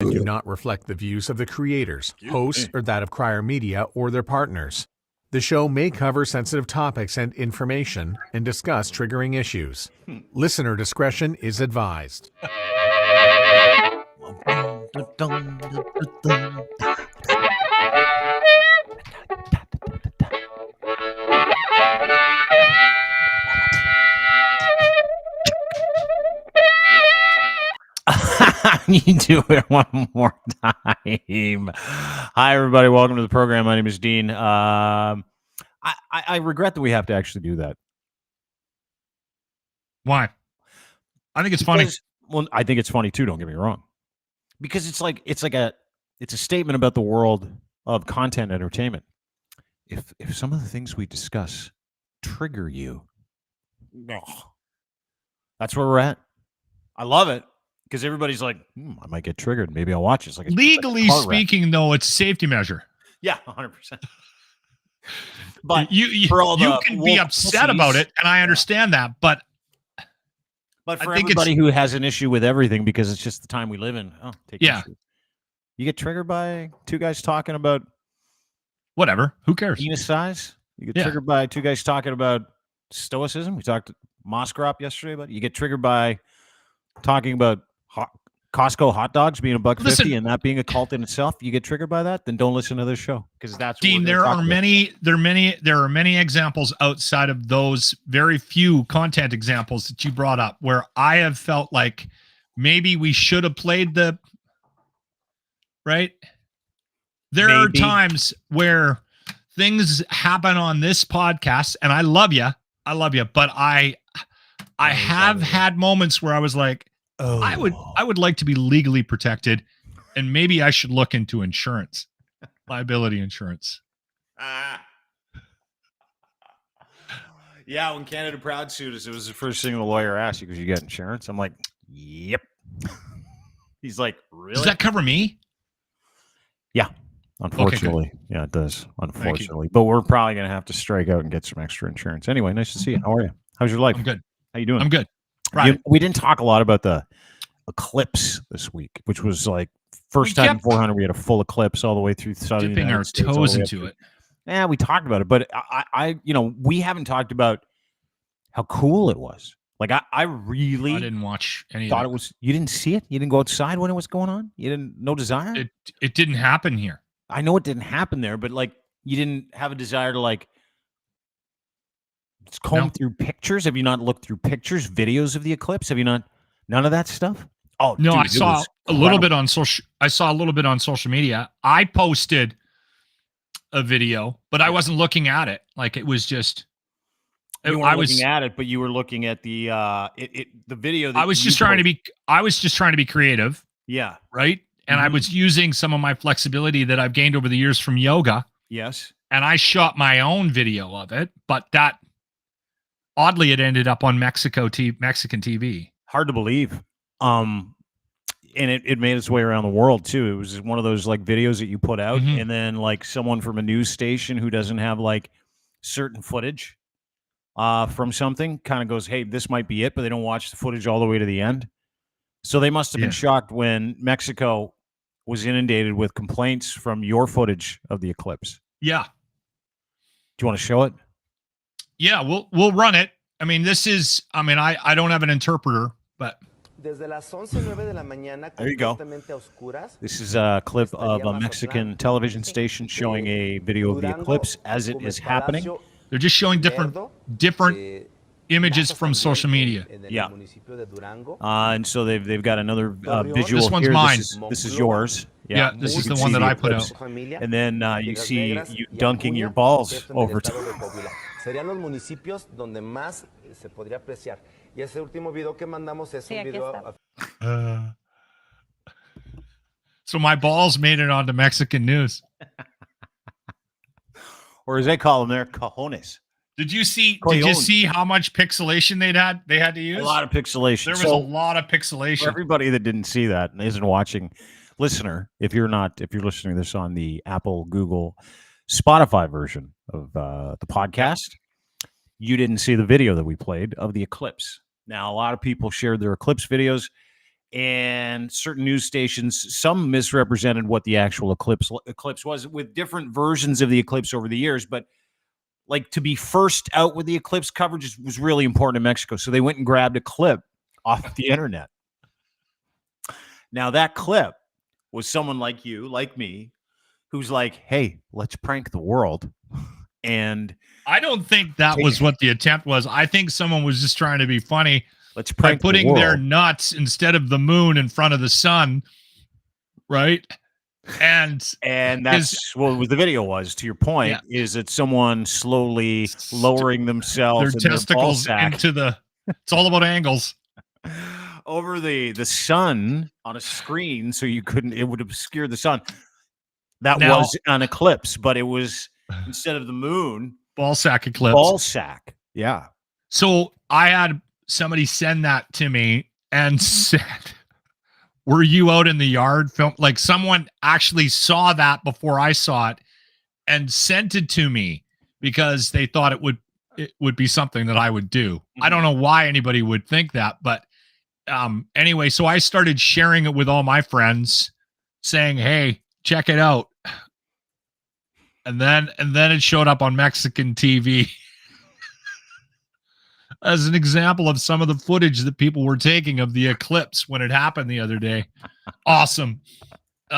and do not reflect the views of the creators, hosts, or that of Crier Media or their partners. The show may cover sensitive topics and information and discuss triggering issues. Listener discretion is advised. You do it one more time. Hi, everybody. Welcome to the program. My name is Dean. I regret that we have to actually do that. Why? I think it's funny. Well, I think it's funny too. Don't get me wrong, because it's a statement about the world of content entertainment. If some of the things we discuss trigger you, that's where we're at. I love it. Because everybody's like, I might get triggered. Maybe I'll watch it. It's like legally speaking, though, it's a safety measure. Yeah, 100%. But you can be upset about it, and I understand that. But for everybody who has an issue with everything, because it's just the time we live in, issue. You get triggered by two guys talking about whatever. Who cares? Penis size. You get triggered by two guys talking about stoicism. We talked to Moskrop yesterday, but you get triggered by talking about Costco hot dogs being $1.50 and that being a cult in itself. You get triggered by that, then don't listen to this show, because that's Dean. There are many examples outside of those very few content examples that you brought up where I have felt like maybe we should have played the right. There are times where things happen on this podcast, and I love you, but I have had moments where I was like, I would like to be legally protected, and maybe I should look into insurance, liability insurance. Yeah, when Canada Proud sued us, it was the first thing the lawyer asked you, because you get insurance. I'm like, yep. He's like, really? Does that cover me? Yeah, unfortunately. Okay, yeah, it does, unfortunately. But we're probably going to have to strike out and get some extra insurance. Anyway, nice to see you. How are you? How's your life? I'm good. How you doing? I'm good. Right. We didn't talk a lot about the eclipse this week, which was like first time in 400 we had a full eclipse all the way through southern dipping our toes into it. Yeah, we talked about it, but we haven't talked about how cool it was. Like I didn't watch any. Thought it was. You didn't see it. You didn't go outside when it was going on. You didn't. No desire. It didn't happen here. I know it didn't happen there, but like you didn't have a desire to like comb through pictures. Have you not looked through pictures, videos of the eclipse? Have you not? None of that stuff. Oh no, dude, I saw a little bit on social. I saw a little bit on social media. I posted a video, but I wasn't looking at it. Like it was just. You weren't looking at it, but you were looking at the video. That I was just trying to be. I was just trying to be creative. Yeah. Right. And I was using some of my flexibility that I've gained over the years from yoga. Yes. And I shot my own video of it, but that oddly it ended up on Mexican TV. Hard to believe. And it made its way around the world too. It was one of those like videos that you put out, and then like someone from a news station who doesn't have like certain footage from something kind of goes, hey, this might be it, but they don't watch the footage all the way to the end. So they must have been shocked when Mexico was inundated with complaints from your footage of the eclipse. Yeah. Do you want to show it? Yeah, we'll run it. I mean, I don't have an interpreter, but there you go. This is a clip of a Mexican television station showing a video of the eclipse as it is happening. They're just showing different images from social media. Yeah. And so they've got another visual. This one's here. mine. This is yours. Yeah, this is the one that I put out. And then you see you dunking your balls over top. Serían los municipios donde más se podría apreciar. Y ese último video que mandamos es un video. So my balls made it onto Mexican news. Or as they call them, they're cojones. Did you see how much pixelation they had to use? A lot of pixelation. There was a lot of pixelation. For everybody that didn't see that and isn't watching, listener, if you're listening to this on the Apple, Google, Spotify version of the podcast, you didn't see the video that we played of the eclipse. Now, a lot of people shared their eclipse videos, and certain news stations, some misrepresented what the actual eclipse was, with different versions of the eclipse over the years. But like, to be first out with the eclipse coverage was really important in Mexico. So they went and grabbed a clip off the internet. Now that clip was someone like you, like me, who's like, hey, let's prank the world. And I don't think that was what the attempt was. I think someone was just trying to be funny. Let's prank by putting the their world. nuts instead of the moon in front of the sun, right? And that's what the video was. To your point, is that someone slowly lowering themselves, their testicles into the. It's all about angles over the sun on a screen, so you couldn't. It would obscure the sun. That was an eclipse, but it was instead of the moon, ball sack eclipse. Ball sack, yeah. So I had somebody send that to me and said, were you out in the yard film? Like, someone actually saw that before I saw it and sent it to me because they thought it would be something that I would do. I don't know why anybody would think that, but anyway, so I started sharing it with all my friends saying, hey, check it out. And then it showed up on Mexican TV as an example of some of the footage that people were taking of the eclipse when it happened the other day. Awesome. You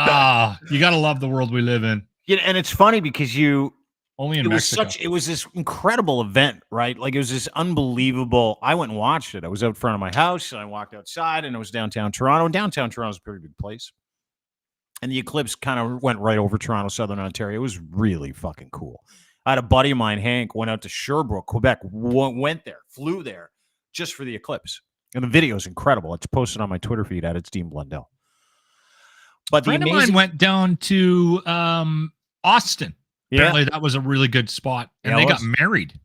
got to love the world we live in. Yeah, and it's funny because only in Mexico. It was this incredible event, right? Like, it was this unbelievable. I went and watched it. I was out front of my house and I walked outside and it was downtown Toronto. Downtown Toronto is a pretty big place. And the eclipse kind of went right over Toronto, Southern Ontario. It was really fucking cool. I had a buddy of mine, Hank, went out to Sherbrooke, Quebec, went there, flew there just for the eclipse. And the video is incredible. It's posted on my Twitter feed at It's Dean Blundell. But a friend of mine went down to Austin. Yeah. Apparently that was a really good spot. And they got married.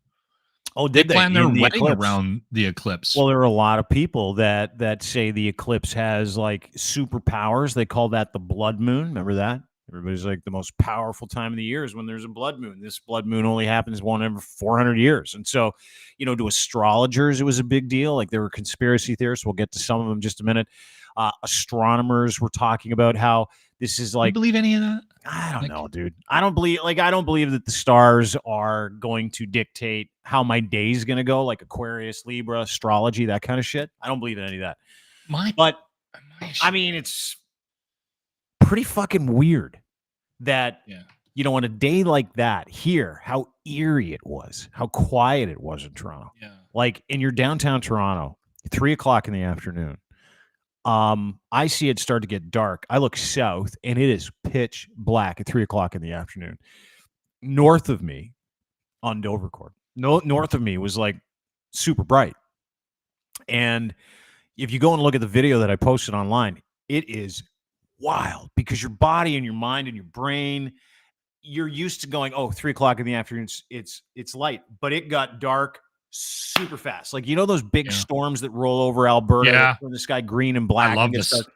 Oh, did they? Planned their wedding eclipse around the eclipse. Well, there are a lot of people that say the eclipse has like superpowers. They call that the blood moon. Remember that? Everybody's like, the most powerful time of the year is when there's a blood moon. This blood moon only happens one every 400 years. And so, to astrologers, it was a big deal. Like, there were conspiracy theorists. We'll get to some of them in just a minute. Astronomers were talking about how this is like. You believe any of that? I don't know, dude. I don't believe that the stars are going to dictate how my day's going to go, like Aquarius, Libra, astrology, that kind of shit. I don't believe in any of that. I mean, it's pretty fucking weird that, on a day like that here, how eerie it was, how quiet it was in Toronto. Yeah. Like, in your downtown Toronto, 3:00 in the afternoon, I see it start to get dark. I look south and it is pitch black at 3:00 in the afternoon. North of me on Dovercourt, north of me was like super bright. And if you go and look at the video that I posted online, it is wild because your body and your mind and your brain, you're used to going, 3:00 in the afternoon, it's light, but it got dark super fast. Like, those big storms that roll over Alberta, turn the sky green and black.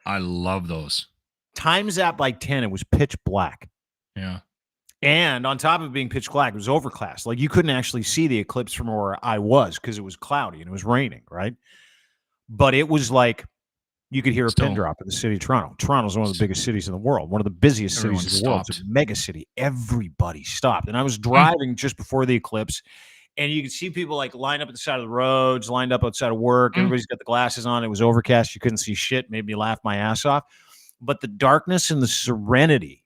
I love those. Times that by 10, it was pitch black. Yeah. And on top of being pitch black, it was overcast. Like, you couldn't actually see the eclipse from where I was because it was cloudy and it was raining, right? But it was like you could hear a pin drop in the city of Toronto. Toronto's one of the biggest cities in the world, one of the busiest cities in the world. It's a mega city. Everybody stopped. And I was driving just before the eclipse, and you could see people like lined up at the side of the roads, lined up outside of work. Everybody's got the glasses on. It was overcast. You couldn't see shit. Made me laugh my ass off. But the darkness and the serenity,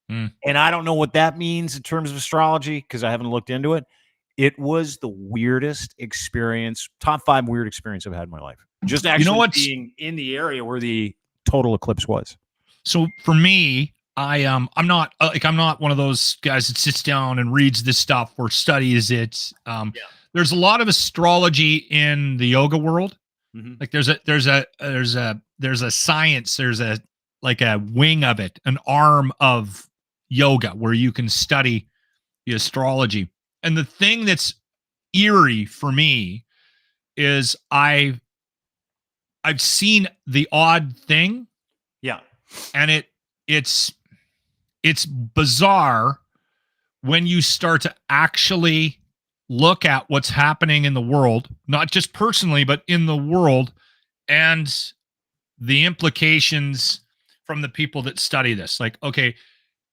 and I don't know what that means in terms of astrology because I haven't looked into it. It was the weirdest experience, top 5 weird experience I've had in my life. Just actually being in the area where the total eclipse was. So for me, I'm not one of those guys that sits down and reads this stuff or studies it. There's a lot of astrology in the yoga world. Mm-hmm. Like there's a science, there's a wing of it, an arm of yoga where you can study the astrology. And the thing that's eerie for me is I've seen the odd thing. Yeah. And it's bizarre when you start to actually look at what's happening in the world, not just personally, but in the world. And the implications from the people that study this. Like, okay,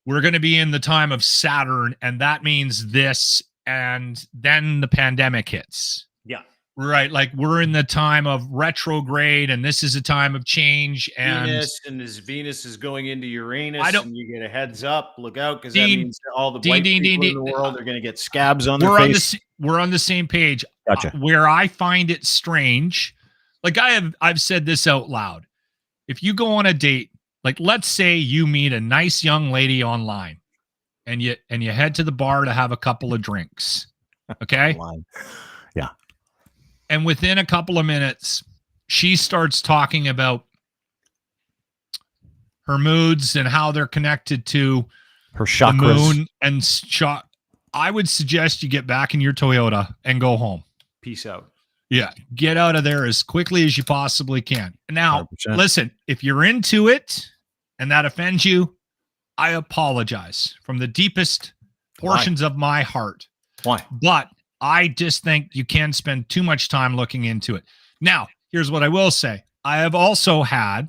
we're going to be in the time of Saturn, and that means this, and then the pandemic hits. Yeah. Right. Like we're in the time of retrograde, and this is a time of change. And Venus is going into Uranus, I don't- and you get a heads up, look out, because that Dean, means that all the Dean, white Dean, people Dean, in the Dean. world are going to get scabs on their we're face. we're on the same page. Gotcha. Where I find it strange, like I've said this out loud. If you go on a date, like let's say you meet a nice young lady online, and you head to the bar to have a couple of drinks. Okay. Yeah. And within a couple of minutes, she starts talking about her moods and how they're connected to Her chakras. the moon and I would suggest you get back in your Toyota and go home. Peace out. Yeah. Get out of there as quickly as you possibly can. Now, 100%. listen, if you're into it and that offends you, I apologize from the deepest portions of my heart. Why? But I just think you can spend too much time looking into it. Now, here's what I will say. I have also had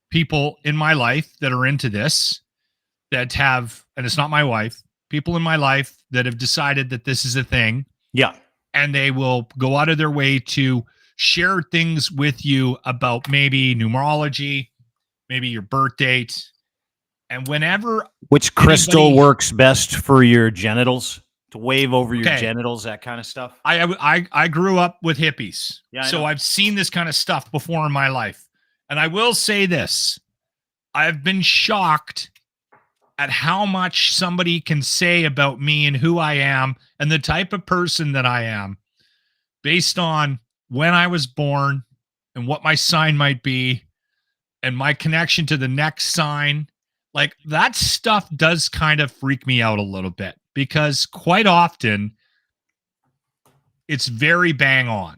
people in my life that are into this that have, and it's not my wife, people in my life that have decided that this is a thing. Yeah. And they will go out of their way to share things with you about maybe numerology, maybe your birth date. And whenever Which crystal anybody- works best for your genitals? To wave over your Okay. genitals, that kind of stuff. I grew up with hippies. Yeah, I so know. I've seen this kind of stuff before in my life. And I will say this. I've been shocked at how much somebody can say about me and who I am and the type of person that I am based on when I was born and what my sign might be and my connection to the next sign. Like that stuff does kind of freak me out a little bit because quite often it's very bang on.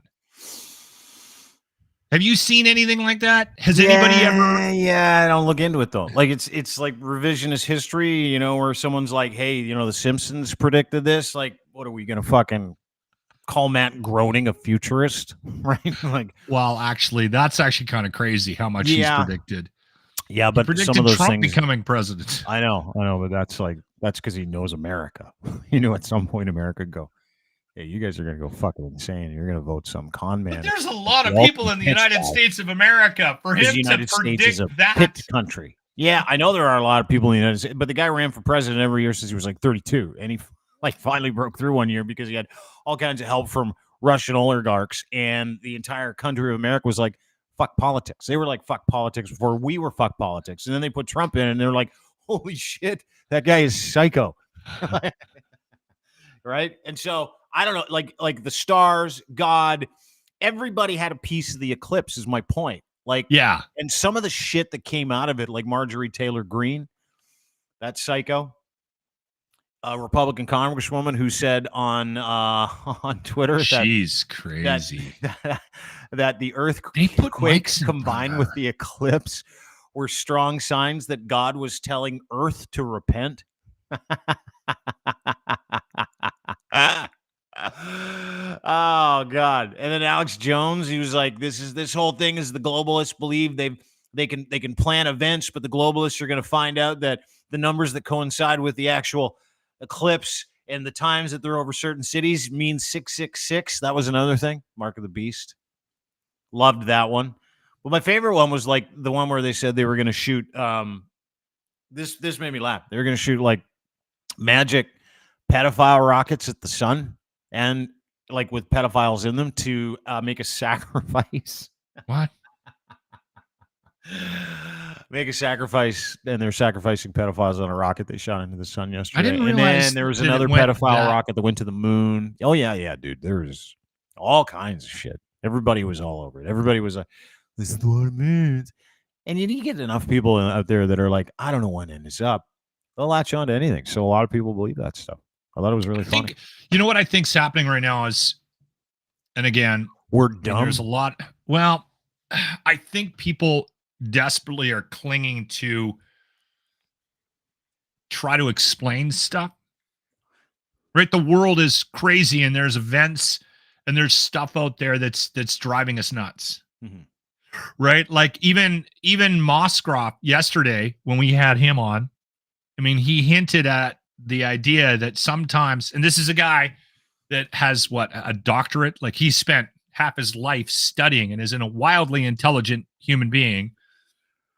Have you seen anything like that? Has anybody ever? Yeah, I don't look into it though. Like it's like revisionist history, you know, where someone's like, "Hey, you know, the Simpsons predicted this." Like, what are we gonna fucking call Matt Groening a futurist, right? Like, Well, actually, that's actually kind of crazy how much he's predicted. yeah, He but predicted some of those Trump things. becoming president. I know, but that's because he knows America. He knew at some point America would go, "Hey, you guys are gonna go fucking insane. You're gonna vote some con man." But there's a lot of Walton people in the Pitts United guy. States of America for Because him the to United States predict is a that. pit country. Yeah, I know there are a lot of people in the United States, but the guy ran for president every year since he was like 32, and he finally broke through one year because he had all kinds of help from Russian oligarchs, and the entire country of America was like, fuck politics. They were like, fuck politics before we were fuck politics. And then they put Trump in, and they're like, holy shit, that guy is psycho. Right? And so, I don't know, like the stars, God, everybody had a piece of the eclipse is my point. Like, Yeah. and some of the shit that came out of it, like Marjorie Taylor Greene, that psycho, a Republican congresswoman who said on Twitter She's crazy. that the They put earthquake mics in combined front with of her. the eclipse were strong signs that God was telling Earth to repent. Oh God. And then Alex Jones, he was like, this whole thing is the globalists believe they can plan events, but the globalists are going to find out that the numbers that coincide with the actual eclipse and the times that they're over certain cities mean 666. That was another thing. Mark of the Beast. Loved that one. But my favorite one was like the one where they said they were going to shoot this made me laugh. They were going to shoot like magic pedophile rockets at the sun and like with pedophiles in them to make a sacrifice. What? Make a sacrifice, and they're sacrificing pedophiles on a rocket they shot into the sun yesterday. didn't and realize then there was that it another went pedophile that- rocket that went to the moon. Oh yeah, dude. There was all kinds of shit. Everybody was all over it. Everybody was like, "This is what it means." And you get enough people out there that are like, "I don't know when it is up." They'll latch on to anything. So a lot of people believe that stuff. I thought it was really I funny. think, you know what I think's happening right now is, and again, We're and dumb. there's a lot. Well, I think people desperately are clinging to try to explain stuff. Right? The world is crazy, and there's events and there's stuff out there that's driving us nuts. Mhm. Right? Like even Moskroff yesterday when we had him on, I mean, he hinted at the idea that sometimes, and this is a guy that has a doctorate, like he spent half his life studying and is a wildly intelligent human being.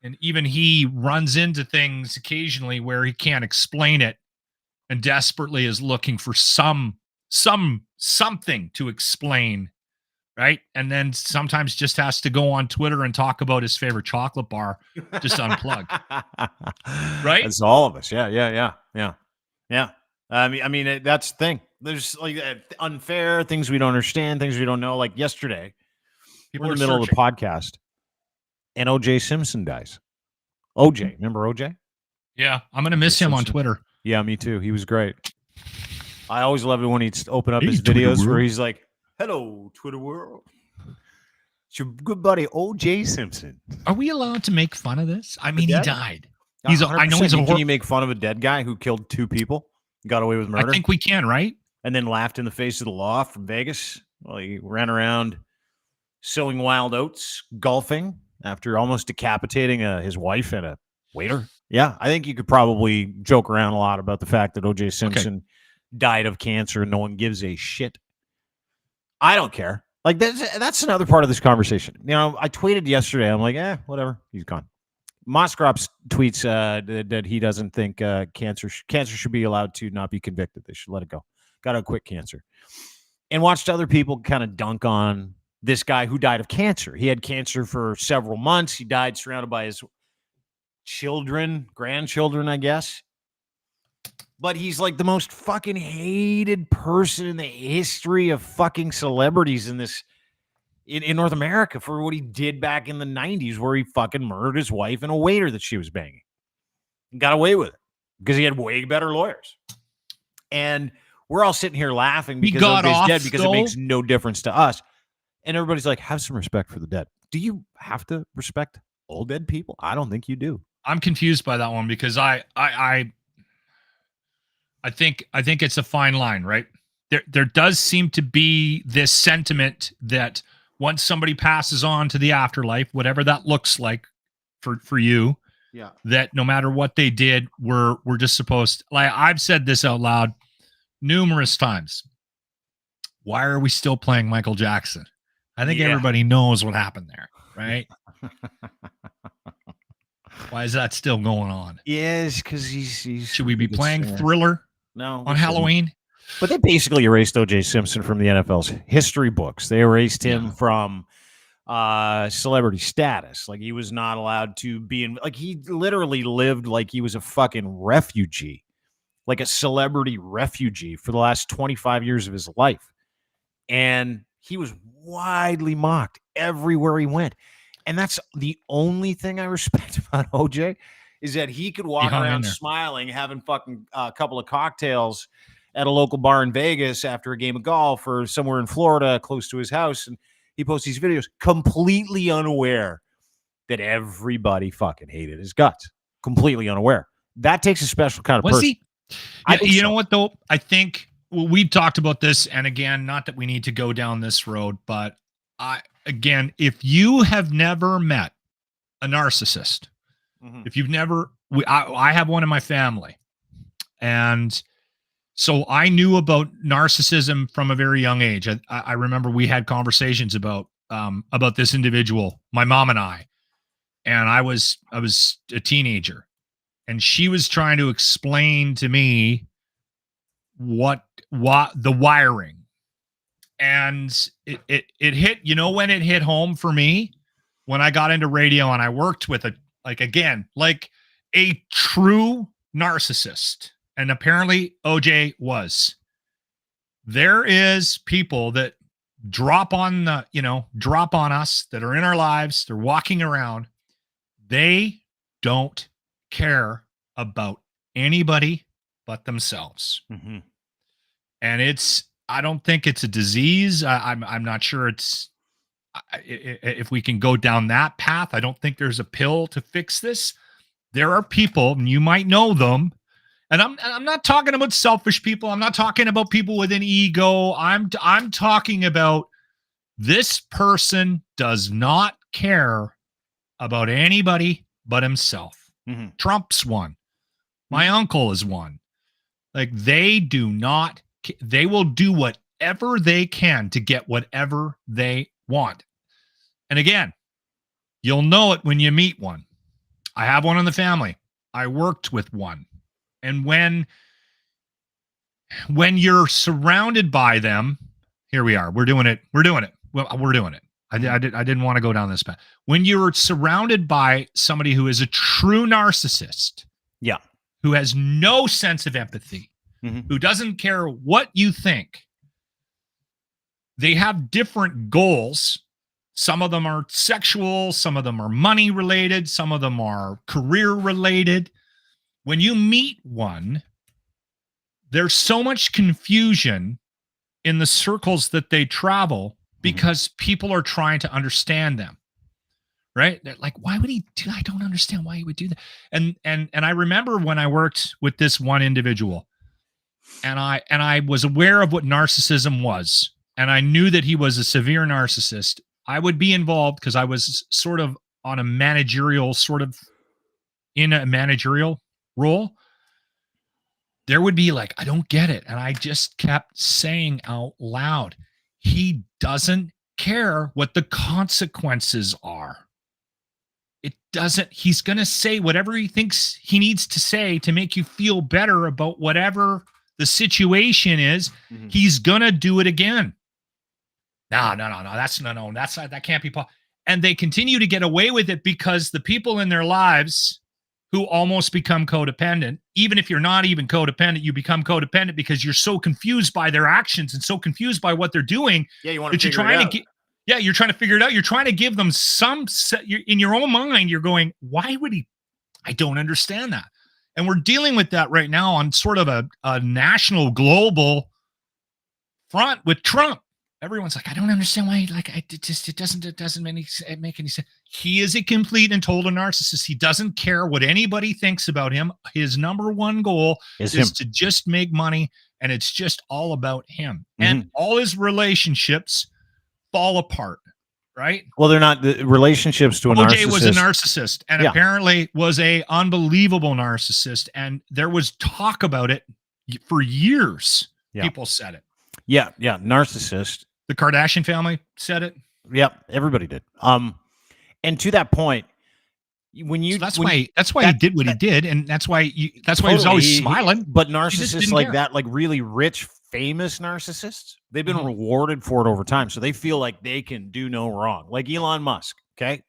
And even he runs into things occasionally where he can't explain it and desperately is looking for something to explain. Right. And then sometimes just has to go on Twitter and talk about his favorite chocolate bar, just unplugged. Right. That's all of us. Yeah. I mean, that's the thing. There's like unfair things we don't understand, things we don't know. Like yesterday, we're in the middle of the podcast and OJ Simpson dies. OJ, remember OJ? Yeah. I'm going to miss him on Twitter. Yeah, me too. He was great. I always loved it when he'd open up his videos where he's like, "Hello, Twitter world. It's your good buddy OJ Simpson." Are we allowed to make fun of this? I mean, he died. I know he's Can you make fun of a dead guy who killed 2 people, got away with murder? I think we can, right? And then laughed in the face of the law from Vegas. Well, he ran around sowing wild oats, golfing after almost decapitating his wife and a waiter. Yeah, I think you could probably joke around a lot about the fact that OJ Simpson died of cancer and no one gives a shit. I don't care. Like that's another part of this conversation. You know, I tweeted yesterday. I'm like, whatever. He's gone. Moskroff tweets that he doesn't think cancer should be allowed to not be convicted. They should let it go. Got to quit cancer. And watched other people kind of dunk on this guy who died of cancer. He had cancer for several months. He died surrounded by his grandchildren, I guess. But he's like the most fucking hated person in the history of fucking celebrities in North America for what he did back in the 90s, where he fucking murdered his wife and a waiter that she was banging. And got away with it because he had way better lawyers. And we're all sitting here laughing because OJ's dead because it makes no difference to us. And everybody's like, have some respect for the dead. Do you have to respect all dead people? I don't think you do. I'm confused by that one because I think it's a fine line, right? There does seem to be this sentiment that once somebody passes on to the afterlife, whatever that looks like for you, that no matter what they did, we're just supposed to, like I've said this out loud numerous times. Why are we still playing Michael Jackson? I think everybody knows what happened there, right? Why is that still going on? Yes, because he's should we be playing Thriller? No, on Halloween. But they basically erased O.J. Simpson from the NFL's history books. They erased him from celebrity status. Like he was not allowed to be in. Like he literally lived like he was a fucking refugee, like a celebrity refugee for the last 25 years of his life, and he was widely mocked everywhere he went. And that's the only thing I respect about O.J. is that he could walk around smiling, having fucking a couple of cocktails at a local bar in Vegas after a game of golf or somewhere in Florida close to his house. And he posts these videos completely unaware that everybody fucking hated his guts. Completely unaware. That takes a special kind of person. Was he? You know what, though? I think we've talked about this. And again, not that we need to go down this road, but again, if you have never met a narcissist, if you've never, I have one in my family. And so I knew about narcissism from a very young age. I remember we had conversations about this individual, my mom and I was a teenager, and she was trying to explain to me what the wiring, and it hit, when it hit home for me, when I got into radio and I worked with a true narcissist. And apparently OJ was. There is people that drop on us that are in our lives. They're walking around. They don't care about anybody but themselves. Mm-hmm. And I don't think it's a disease. I'm not sure if we can go down that path. I don't think there's a pill to fix this. There are people, and you might know them, and I'm not talking about selfish people. I'm not talking about people with an ego. I'm talking about this person does not care about anybody but himself. Mhm. Trump's one. My uncle is one. Like, they will do whatever they can to get whatever they want. And again, you'll know it when you meet one. I have one in the family. I worked with one. And when you're surrounded by them, here we are. We're doing it. Well, we're doing it. I didn't want to go down this path. When you're surrounded by somebody who is a true narcissist, Yeah. who has no sense of empathy, who doesn't care what you think, they have different goals. Some of them are sexual, some of them are money related, some of them are career related. When you meet one, there's so much confusion in the circles that they travel because people are trying to understand them, right? They're like, why would he do? I don't understand why he would do that. And I remember when I worked with this one individual, and I was aware of what narcissism was, and I knew that he was a severe narcissist. I would be involved because I was sort of on a managerial in a managerial role. There would be like, I don't get it. And I just kept saying out loud, he doesn't care what the consequences are. He's going to say whatever he thinks he needs to say to make you feel better about whatever the situation is. He's going to do it again. No. That can't be possible. And they continue to get away with it because the people in their lives who almost become codependent, even if you're not even codependent, you become codependent because you're so confused by their actions and so confused by what they're doing. Yeah, you want to figure it out. You're trying to figure it out. You're trying to give them in your own mind, you're going, why would he? I don't understand that. And we're dealing with that right now on sort of a national, global front with Trump. Everyone's like, I don't understand why. Like, it doesn't make any sense. He is a complete and total narcissist. He doesn't care what anybody thinks about him. His number one goal is to just make money, and it's just all about him. And all his relationships fall apart, right? Well, they're not the relationships to a narcissist. OJ was a narcissist, and apparently was a unbelievable narcissist. And there was talk about it for years. Yeah. People said it. Yeah, narcissist. The Kardashian family said it. Yep, everybody did. And to that point, that's why he did what he did, and that's why he's always smiling. But narcissists like that, like really rich, famous narcissists, they've been rewarded for it over time, so they feel like they can do no wrong. Like Elon Musk. Okay,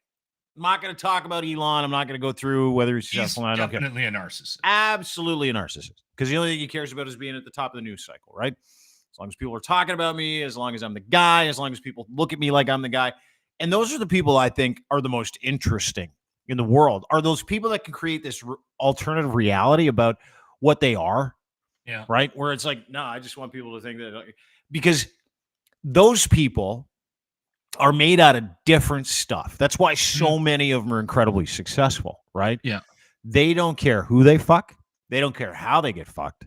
I'm not going to talk about Elon. I'm not going to go through whether he's successful. He's definitely a narcissist. Absolutely a narcissist, because the only thing he cares about is being at the top of the news cycle, right? As long as people are talking about me, as long as I'm the guy, as long as people look at me like I'm the guy. And those are the people I think are the most interesting in the world, are those people that can create this alternative reality about what they are. Yeah. Right? Where it's like, no, I just want people to think that, because those people are made out of different stuff. That's why so many of them are incredibly successful, right? Yeah. They don't care who they fuck. They don't care how they get fucked.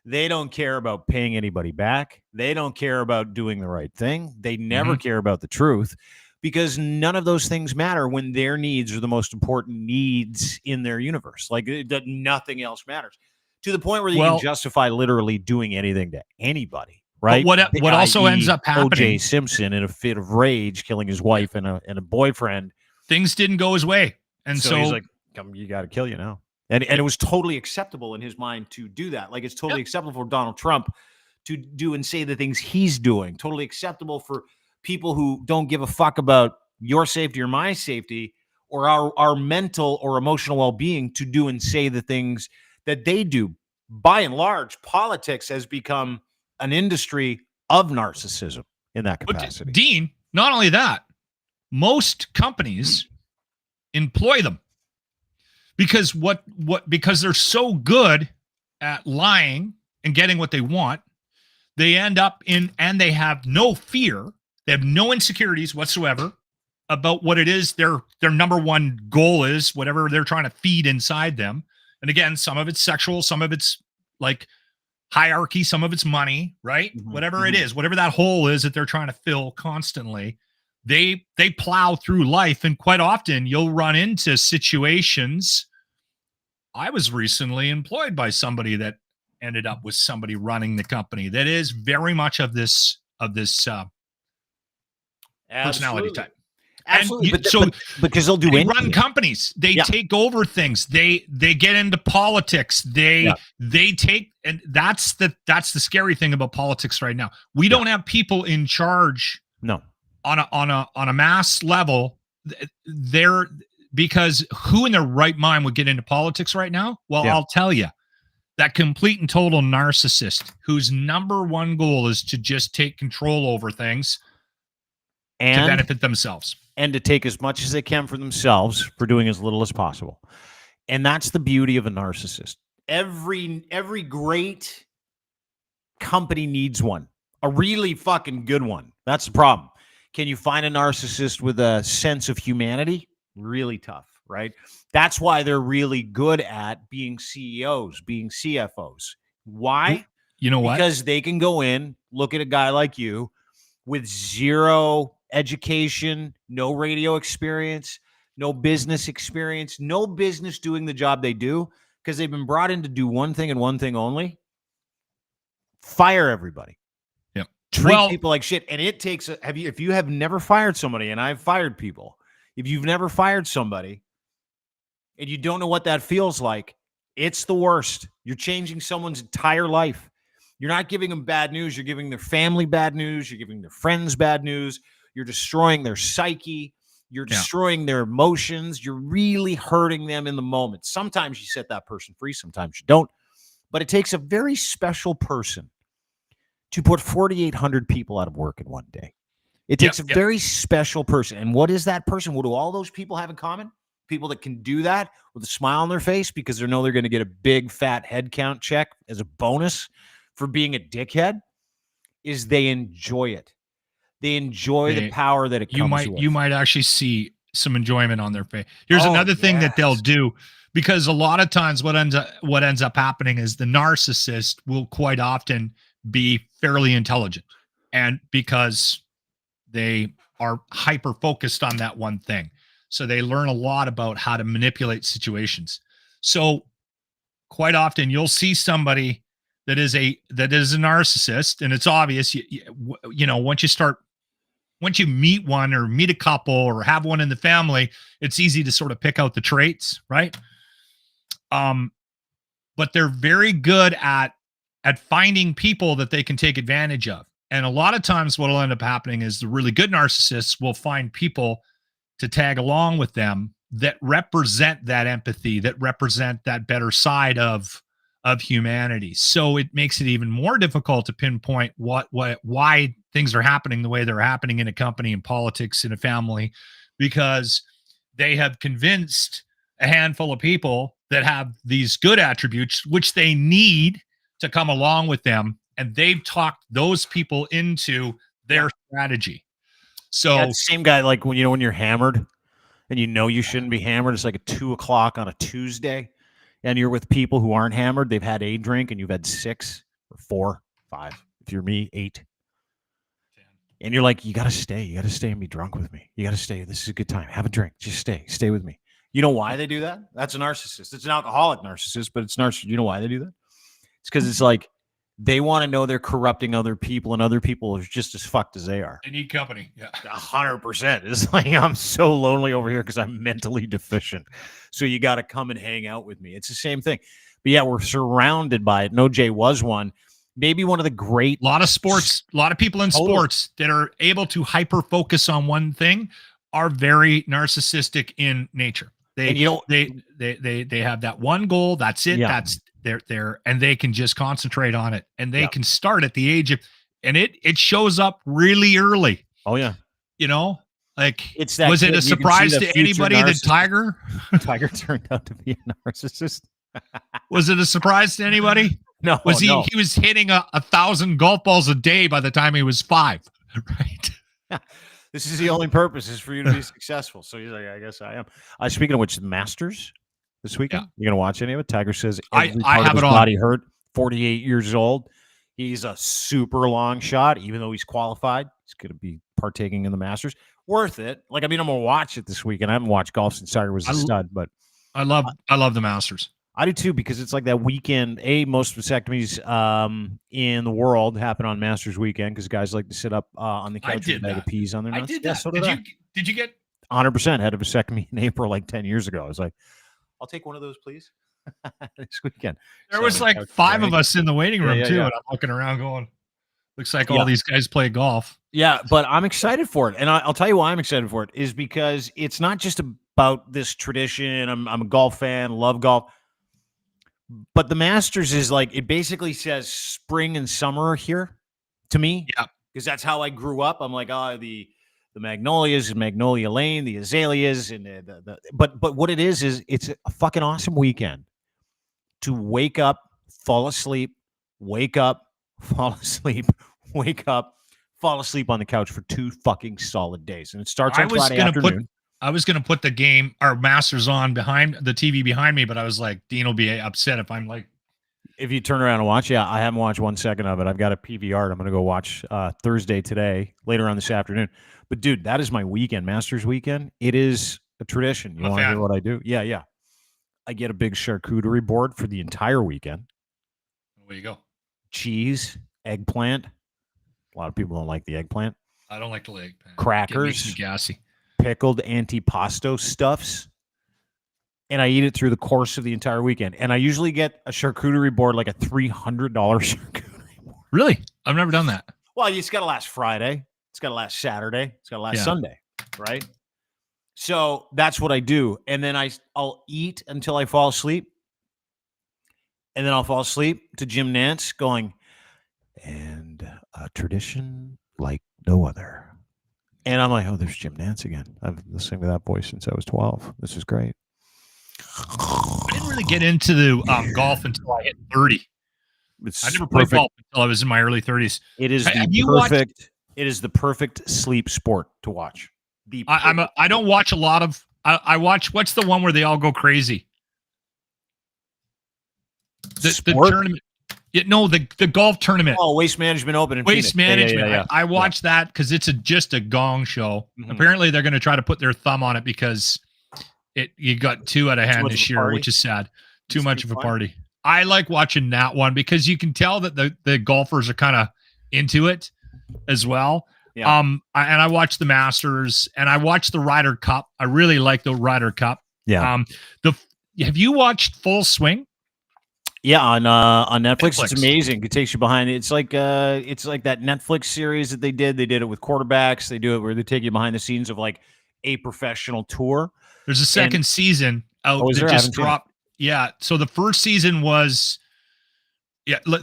They don't care about paying anybody back. They don't care about doing the right thing. They never care about the truth, because none of those things matter when their needs are the most important needs in their universe. Like, nothing else matters, to the point where you can justify literally doing anything to anybody, right? What also ends up happening? O.J. Simpson in a fit of rage, killing his wife and a boyfriend. Things didn't go his way. And so he's like, come, you got to kill you now. And it was totally acceptable in his mind to do that. Like, it's totally acceptable for Donald Trump to do and say the things he's doing. Totally acceptable for people who don't give a fuck about your safety or my safety or our mental or emotional well-being to do and say the things that they do. By and large, politics has become an industry of narcissism in that capacity. But Dean, not only that, most companies employ them. Because because they're so good at lying and getting what they want, they end up and they have no fear, they have no insecurities whatsoever about what it is their number one goal is, whatever they're trying to feed inside them. And again, some of it's sexual, some of it's like hierarchy, some of it's money, right? Whatever it is, whatever that hole is that they're trying to fill constantly, they plow through life, and quite often you'll run into situations. I was recently employed by somebody that ended up with somebody running the company that is very much of this personality type. Absolutely. And because they'll do they anything. run companies. They take over things. They get into politics. They take, and that's the scary thing about politics right now. We don't have people in charge. No. On a mass level, because who in their right mind would get into politics right now? Well, I'll tell you, that complete and total narcissist whose number one goal is to just take control over things and to benefit themselves. And to take as much as they can for themselves for doing as little as possible. And that's the beauty of a narcissist. Every great company needs one. A really fucking good one. That's the problem. Can you find a narcissist with a sense of humanity? Really tough, right? That's why they're really good at being CEOs, being CFOs. Why? You know what? Because they can go in, look at a guy like you with zero education, no radio experience, no business experience, no business doing the job they do, because they've been brought in to do one thing and one thing only: fire everybody. Treat people like shit. And it takes if you have never fired somebody, and I've fired people, if you've never fired somebody and you don't know what that feels like, it's the worst. You're changing someone's entire life. You're not giving them bad news. You're giving their family bad news. You're giving their friends bad news. You're destroying their psyche. You're destroying their emotions. You're really hurting them in the moment. Sometimes you set that person free. Sometimes you don't. But it takes a very special person to put 4,800 people out of work in one day. It takes a very special person. And what is that person? What do all those people have in common? People that can do that with a smile on their face because they know they're going to get a big fat head count check as a bonus for being a dickhead, is they enjoy it. They enjoy the power that it comes with. You might actually see some enjoyment on their face. Here's another thing that they'll do, because a lot of times what ends up happening is the narcissist will quite often be fairly intelligent, and because they are hyper focused on that one thing, so they learn a lot about how to manipulate situations. So quite often you'll see somebody that is a narcissist, and it's obvious. You know, once you meet one or meet a couple or have one in the family, it's easy to sort of pick out the traits, right? But they're very good at finding people that they can take advantage of. And a lot of times what will end up happening is the really good narcissists will find people to tag along with them that represent that empathy, that represent that better side of humanity. So it makes it even more difficult to pinpoint why things are happening the way they're happening in a company, in politics, in a family, because they have convinced a handful of people that have these good attributes, which they need to come along with them, and they've talked those people into their strategy. So the same guy, like when you're hammered and you shouldn't be hammered, it's like a 2:00 on a Tuesday, and you're with people who aren't hammered. They've had a drink and you've had 6 or 4, 5. If you're me, 8. And you're like, you got to stay. You got to stay and be drunk with me. You got to stay. This is a good time. Have a drink. Just stay with me. You know why they do that? That's a narcissist. It's an alcoholic narcissist, but it's narcissist. You know why they do that? It's because it's like they want to know they're corrupting other people, and other people are just as fucked as they are. They need company. Yeah. 100%. It's like, I'm so lonely over here because I'm mentally deficient. So you got to come and hang out with me. It's the same thing. But yeah, we're surrounded by it. No, Jay was one. Maybe one of the great... A lot of people in sports that are able to hyper focus on one thing are very narcissistic in nature. They have that one goal. That's it. Yeah. That's there, and they can just concentrate on it, and they can start at the age of, and it shows up really early. Oh yeah. Like, it's that was it a surprise to anybody that Tiger turned out to be a narcissist? Was it a surprise to anybody? No. Was he was hitting 1,000 golf balls a day by the time he was 5, right? This is the only purpose, is for you to be successful. So he's like, I guess I am. Speaking of which, the Masters this weekend. You gonna watch any of it? Tiger says every part of his body hurt. 48 years old. He's a super long shot, even though he's qualified. He's gonna be partaking in the Masters. worth it. Like, I mean, I'm gonna watch it this weekend. I haven't watched golf since Tiger was a stud, but I love the Masters. I do too, because it's like that weekend. Most vasectomies in the world happen on Masters weekend because guys like to sit up on the couch with a bag of peas on their nuts. I did Yeah, that. so Did you get 100% had a vasectomy in April like 10 years ago. I was like, I'll take one of those, please. This weekend. There So was like 5 of us in the waiting room too, yeah. and I'm looking around going, looks like all these guys play golf. Yeah, but I'm excited for it. And I'll tell you why I'm excited for it is because it's not just about this tradition. I'm a golf fan, love golf. But the Masters is like, it basically says spring and summer here to me. Yeah. Because that's how I grew up. I'm like, the magnolias and Magnolia Lane, the azaleas, and but what it is it's a fucking awesome weekend to wake up, fall asleep, wake up, fall asleep, wake up, fall asleep on the couch for 2 fucking solid days. And it starts on Friday afternoon. I was going to put the game, our Masters on behind the TV behind me, but I was like, Dean will be upset if I'm like. If you turn around and watch, I haven't watched 1 second of it. I've got a PVR. I'm going to go watch Thursday today, later on this afternoon. But dude, that is my weekend, Masters weekend. It is a tradition. You want to hear what I do? Yeah. I get a big charcuterie board for the entire weekend. There you go. Cheese, eggplant. A lot of people don't like the eggplant. I don't like the eggplant. Crackers. It makes me gassy. Pickled antipasto stuffs, and I eat it through the course of the entire weekend. And I usually get a charcuterie board, like a $300 charcuterie board. Really? I've never done that. Well, it's got to last Friday. It's got to last Saturday. It's got to last Sunday, right? So that's what I do. And then I'll eat until I fall asleep. And then I'll fall asleep to Jim Nantz going, and a tradition like no other. And I'm like, oh, there's Jim Nantz again. I've been listening to that voice since I was 12. This is great. I didn't really get into the golf until I hit 30. I never played golf until I was in my early 30s. It is it is the perfect sleep sport to watch. I don't watch a lot of. I watch. What's the one where they all go crazy? The tournament. The golf tournament. Oh, Waste Management Open. In Waste Phoenix. Management. Yeah. I watch that because it's just a gong show. Mm-hmm. Apparently, they're going to try to put their thumb on it because you got 2 out of hand this year, which is sad. Too much of a party. I like watching that one because you can tell that the golfers are kind of into it as well. Yeah. I watch the Masters and I watch the Ryder Cup. I really like the Ryder Cup. Yeah. Have you watched Full Swing? Yeah, on Netflix. It's amazing. It takes you behind. It's like that Netflix series that they did. They did it with quarterbacks. They do it where they take you behind the scenes of like a professional tour. There's a second season out that just dropped. Yeah. So the first season was,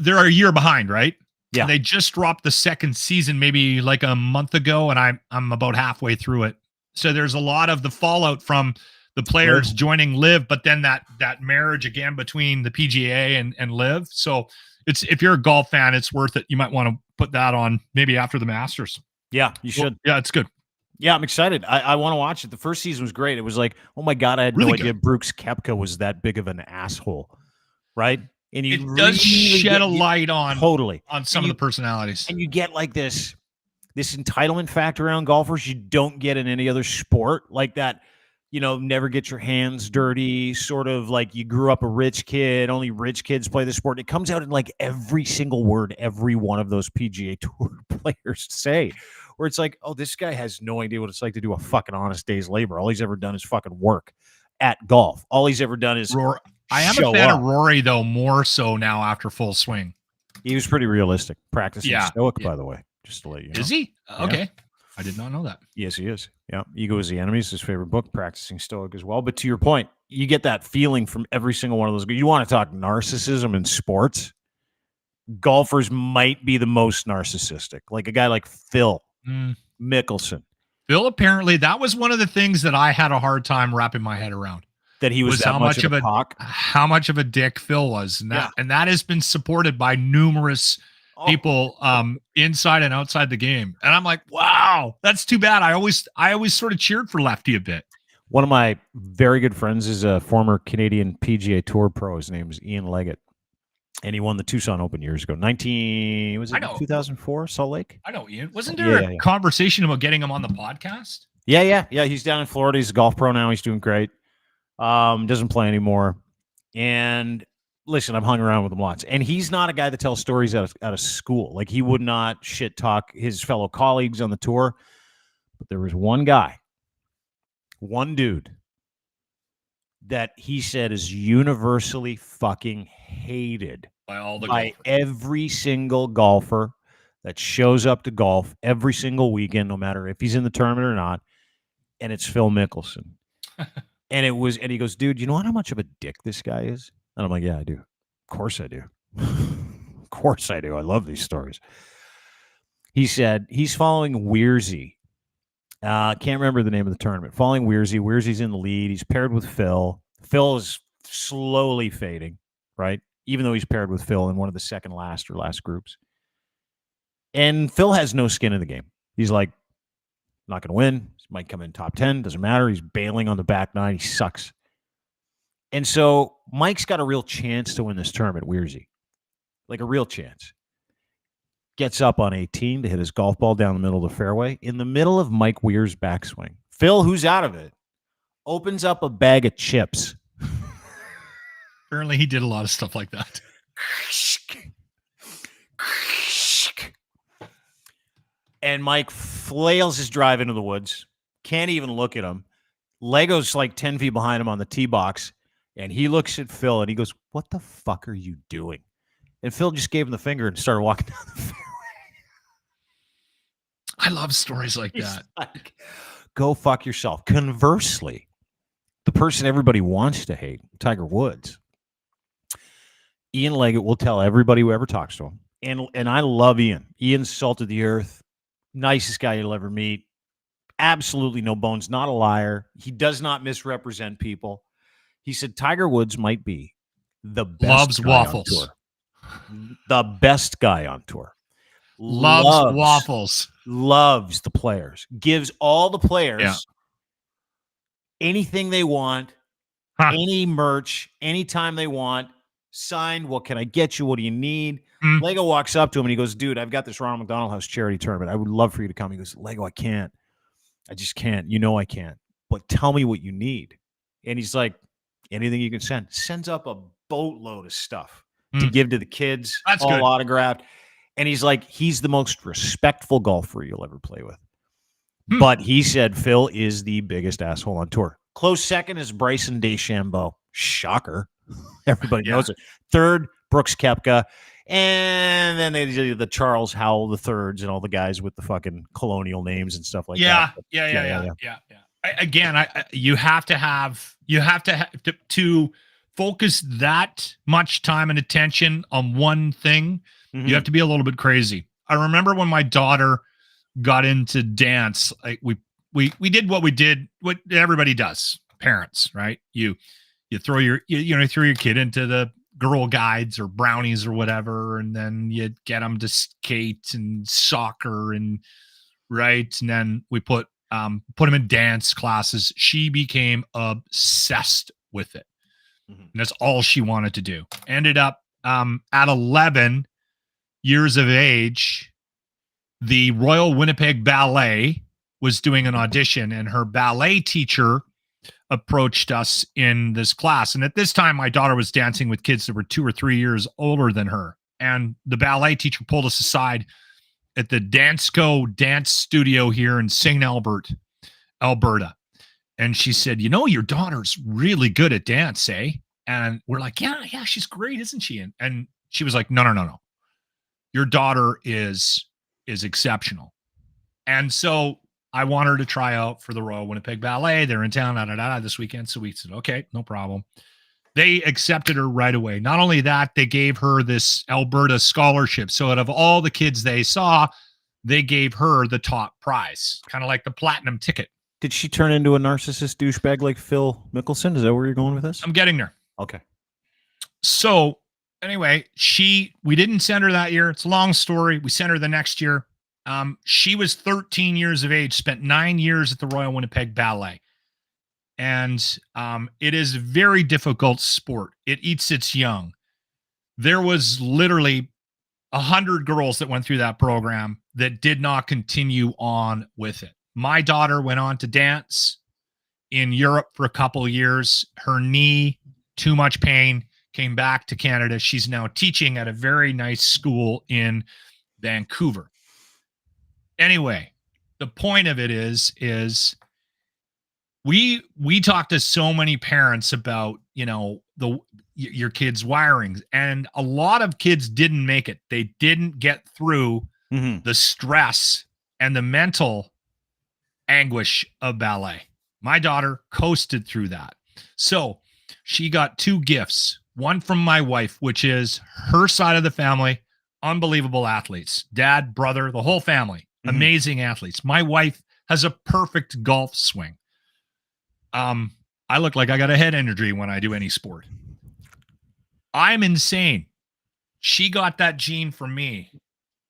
they're a year behind, right? Yeah. And they just dropped the second season maybe like a month ago, and I'm about halfway through it. So there's a lot of the fallout from the players joining Live, but then that marriage again between the PGA and Live. So if you're a golf fan, it's worth it. You might want to put that on maybe after the Masters. Yeah, you should. Well, yeah, it's good. Yeah, I'm excited. I want to watch it. The first season was great. It was like, oh my God, I had no idea Brooks Koepka was that big of an asshole, right? And it does shed a light on some of the personalities. And you get like this entitlement factor around golfers you don't get in any other sport, like that, never get your hands dirty, sort of like you grew up a rich kid, only rich kids play the sport. It comes out in like every single word every one of those PGA Tour players say, where it's like, oh, this guy has no idea what it's like to do a fucking honest day's labor. All he's ever done is fucking work at golf. All he's ever done is I am a fan of Rory, though, more so now after Full Swing. He was pretty realistic. Practicing stoic, by the way, just to let you know. Is he? Okay. Yeah. I did not know that. Yes, he is. Yeah. Ego is the Enemy is his favorite book, Practicing Stoic as well. But to your point, you get that feeling from every single one of those. You want to talk narcissism in sports? Golfers might be the most narcissistic. Like a guy like Phil Mickelson. Phil, apparently, that was one of the things that I had a hard time wrapping my head around. That he was that how much of a cock? How much of a dick Phil was. And that has been supported by numerous people inside and outside the game. And I'm like, wow, that's too bad. I always sort of cheered for Lefty a bit. One of my very good friends is a former Canadian PGA Tour pro. His name is Ian Leggett. And he won the Tucson Open years ago. 2004, Salt Lake? I know, Ian. Wasn't there a conversation about getting him on the podcast? Yeah. He's down in Florida. He's a golf pro now. He's doing great. Doesn't play anymore. And listen, I've hung around with him lots. And he's not a guy that tells stories out of school. Like, he would not shit talk his fellow colleagues on the tour. But there was one dude that he said is universally fucking hated by every single golfer that shows up to golf every single weekend, no matter if he's in the tournament or not. And it's Phil Mickelson. And he goes, dude, you know how much of a dick this guy is? And I'm like, yeah, I do. Of course I do. Of course I do. I love these stories. He said he's following Weirzy. Can't remember the name of the tournament. Following Weirzy. Weirzy's in the lead. He's paired with Phil. Phil is slowly fading, right? Even though he's paired with Phil in one of the second last or last groups. And Phil has no skin in the game. He's like, not going to win. He might come in top 10. Doesn't matter. He's bailing on the back nine. He sucks. And so Mike's got a real chance to win this tournament, Weirzy. Like, a real chance. Gets up on 18 to hit his golf ball down the middle of the fairway in the middle of Mike Weir's backswing. Phil, who's out of it, opens up a bag of chips. Apparently he did a lot of stuff like that. And Mike flails his drive into the woods. Can't even look at him. Lego's like 10 feet behind him on the tee box. And he looks at Phil and he goes, what the fuck are you doing? And Phil just gave him the finger and started walking down the fairway. I love stories like that. Like, go fuck yourself. Conversely, the person everybody wants to hate, Tiger Woods, Ian Leggett will tell everybody who ever talks to him. And I love Ian. Ian's salt of the earth, nicest guy you'll ever meet. Absolutely no bones, not a liar. He does not misrepresent people. He said Tiger Woods might be the best Loves guy waffles. on tour. The best guy on tour. Loves waffles. Loves the players. Gives all the players anything they want, any merch, anytime they want, signed. What can I get you? What do you need? Lego walks up to him and he goes, dude, I've got this Ronald McDonald House charity tournament. I would love for you to come. He goes, Lego, I can't. I just can't. You know I can't. But tell me what you need. And he's like, anything you can send. Sends up a boatload of stuff to give to the kids. That's all good. Autographed. And he's like, he's the most respectful golfer you'll ever play with. But he said Phil is the biggest asshole on tour. Close second is Bryson DeChambeau. Shocker. Everybody knows it. Third, Brooks Koepka. And then they do the Charles Howell the thirds and all the guys with the fucking colonial names and stuff like that. Yeah. Again, you have to focus that much time and attention on one thing. You have to be a little bit crazy. I remember when my daughter got into dance, like we did what everybody does, parents, right? You throw your kid into the Girl Guides or Brownies or whatever, and then you get them to skate and soccer and then we put them in dance classes. She became obsessed with it. And that's all she wanted to do. Ended up at 11 years of age, the Royal Winnipeg Ballet was doing an audition, and her ballet teacher approached us in this class. And at this time, my daughter was dancing with kids that were 2 or 3 years older than her. And the ballet teacher pulled us aside at the Danceco dance studio here in St. Albert, Alberta. And she said, your daughter's really good at dance, eh? And we're like, yeah, she's great, isn't she? And she was like, no. Your daughter is exceptional. And so I want her to try out for the Royal Winnipeg Ballet. They're in town this weekend. So we said, okay, no problem. They accepted her right away. Not only that, they gave her this Alberta scholarship. So out of all the kids they saw, they gave her the top prize, kind of like the platinum ticket. Did she turn into a narcissist douchebag like Phil Mickelson? Is that where you're going with this? I'm getting there. Okay. So anyway, we didn't send her that year. It's a long story. We sent her the next year. She was 13 years of age, spent 9 years at the Royal Winnipeg Ballet. And it is a very difficult sport. It eats its young. There was literally 100 girls that went through that program that did not continue on with it. My daughter went on to dance in Europe for a couple of years. Her knee, too much pain, came back to Canada. She's now teaching at a very nice school in Vancouver. Anyway, the point of it is we talk to so many parents about, your kids' wirings, and a lot of kids didn't make it. They didn't get through the stress and the mental anguish of ballet. My daughter coasted through that. So she got 2 gifts, one from my wife, which is her side of the family, unbelievable athletes, dad, brother, the whole family, amazing athletes. My wife has a perfect golf swing. I look like I got a head injury when I do any sport. I'm insane. She got that gene from me,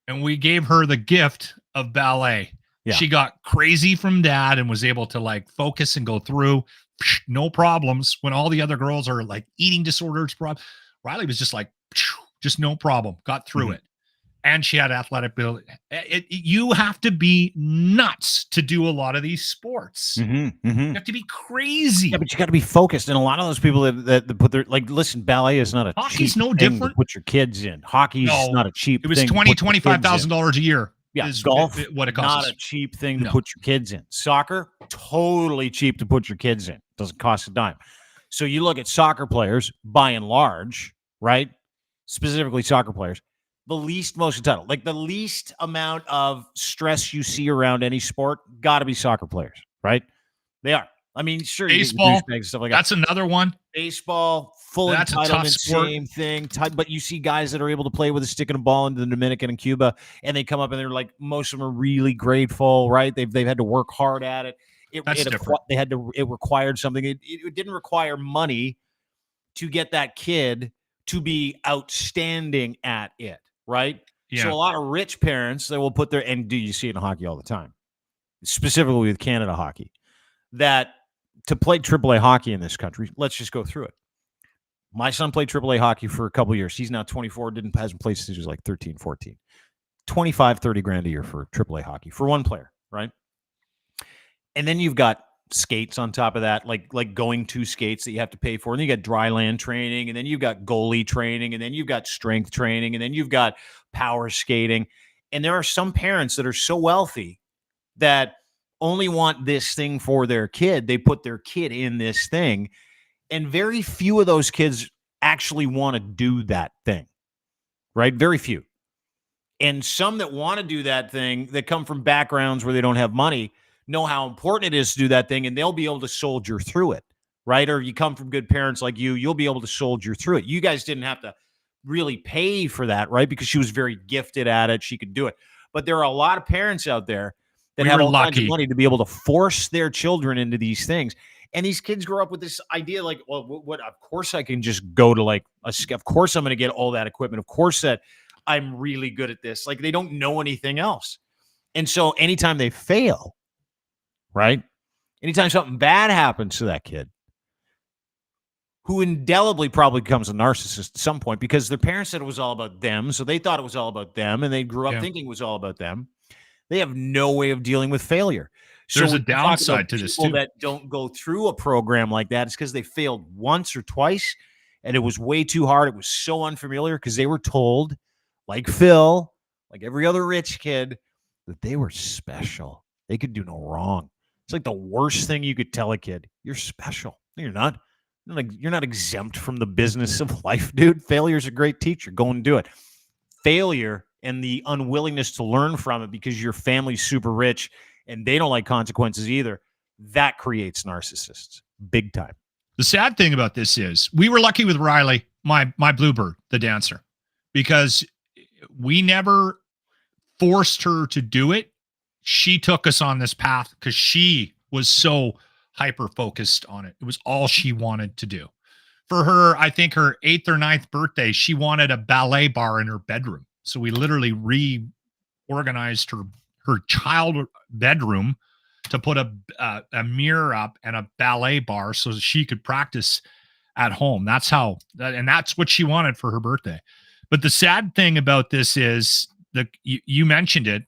and we gave her the gift of ballet. Yeah. She got crazy from dad and was able to focus and go through, no problems, when all the other girls are eating disorders. Riley was just no problem, got through it. And she had athletic ability. You have to be nuts to do a lot of these sports. You have to be crazy. Yeah, but you got to be focused. And a lot of those people that put their listen, ballet is not a hockey's cheap no thing different. To put your kids in. Hockey's not a cheap. It was thing $25,000 a year. Yeah, golf, what it costs. Not a cheap thing to put your kids in. Soccer, totally cheap to put your kids in. Doesn't cost a dime. So you look at soccer players, by and large, right? Specifically soccer players. The least most entitled, the least amount of stress you see around any sport, got to be soccer players, right? They are. I mean, sure, baseball, you stuff like that's another one. Baseball, full that's entitlement, same thing. But you see guys that are able to play with a stick and a ball in the Dominican and Cuba, and they come up and they're most of them are really grateful, right? They've had to work hard at it. It required something. It didn't require money to get that kid to be outstanding at it. Right? Yeah. So a lot of rich parents that will put their, and do you see it in hockey all the time, specifically with Canada hockey, that to play AAA hockey in this country, let's just go through it. My son played AAA hockey for a couple of years. He's now 24, hasn't played since he was 13, 14. 25, 30 grand a year for AAA hockey for one player, right? And then you've got skates on top of that, like going to skates that you have to pay for. And then you got dry land training, and then you've got goalie training, and then you've got strength training, and then you've got power skating. And there are some parents that are so wealthy that only want this thing for their kid. They put their kid in this thing, and very few of those kids actually want to do that thing, right? Very few. And some that want to do that thing that come from backgrounds where they don't have money know how important it is to do that thing, and they'll be able to soldier through it, right? Or you come from good parents like you'll be able to soldier through it. You guys didn't have to really pay for that, right? Because she was very gifted at it. She could do it. But there are a lot of parents out there that have all kinds of money to be able to force their children into these things. And these kids grow up with this idea well, what? Of course I can just go to of course I'm going to get all that equipment. Of course that I'm really good at this. They don't know anything else. And so anytime they fail, right? Anytime something bad happens to that kid, who indelibly probably becomes a narcissist at some point because their parents said it was all about them, so they thought it was all about them, and they grew up thinking it was all about them. They have no way of dealing with failure. There's a downside to this too. People that don't go through a program like that is because they failed once or twice, and it was way too hard. It was so unfamiliar because they were told, like Phil, like every other rich kid, that they were special. They could do no wrong. It's the worst thing you could tell a kid. You're special. No, you're not. You're not exempt from the business of life, dude. Failure's a great teacher. Go and do it. Failure and the unwillingness to learn from it because your family's super rich and they don't like consequences either, that creates narcissists big time. The sad thing about this is we were lucky with Riley, my bluebird, the dancer, because we never forced her to do it. She took us on this path because she was so hyper-focused on it. It was all she wanted to do. For her, I think her 8th or 9th birthday, she wanted a ballet bar in her bedroom. So we literally reorganized her child bedroom to put a mirror up and a ballet bar so that she could practice at home. That's what she wanted for her birthday. But the sad thing about this is you mentioned it.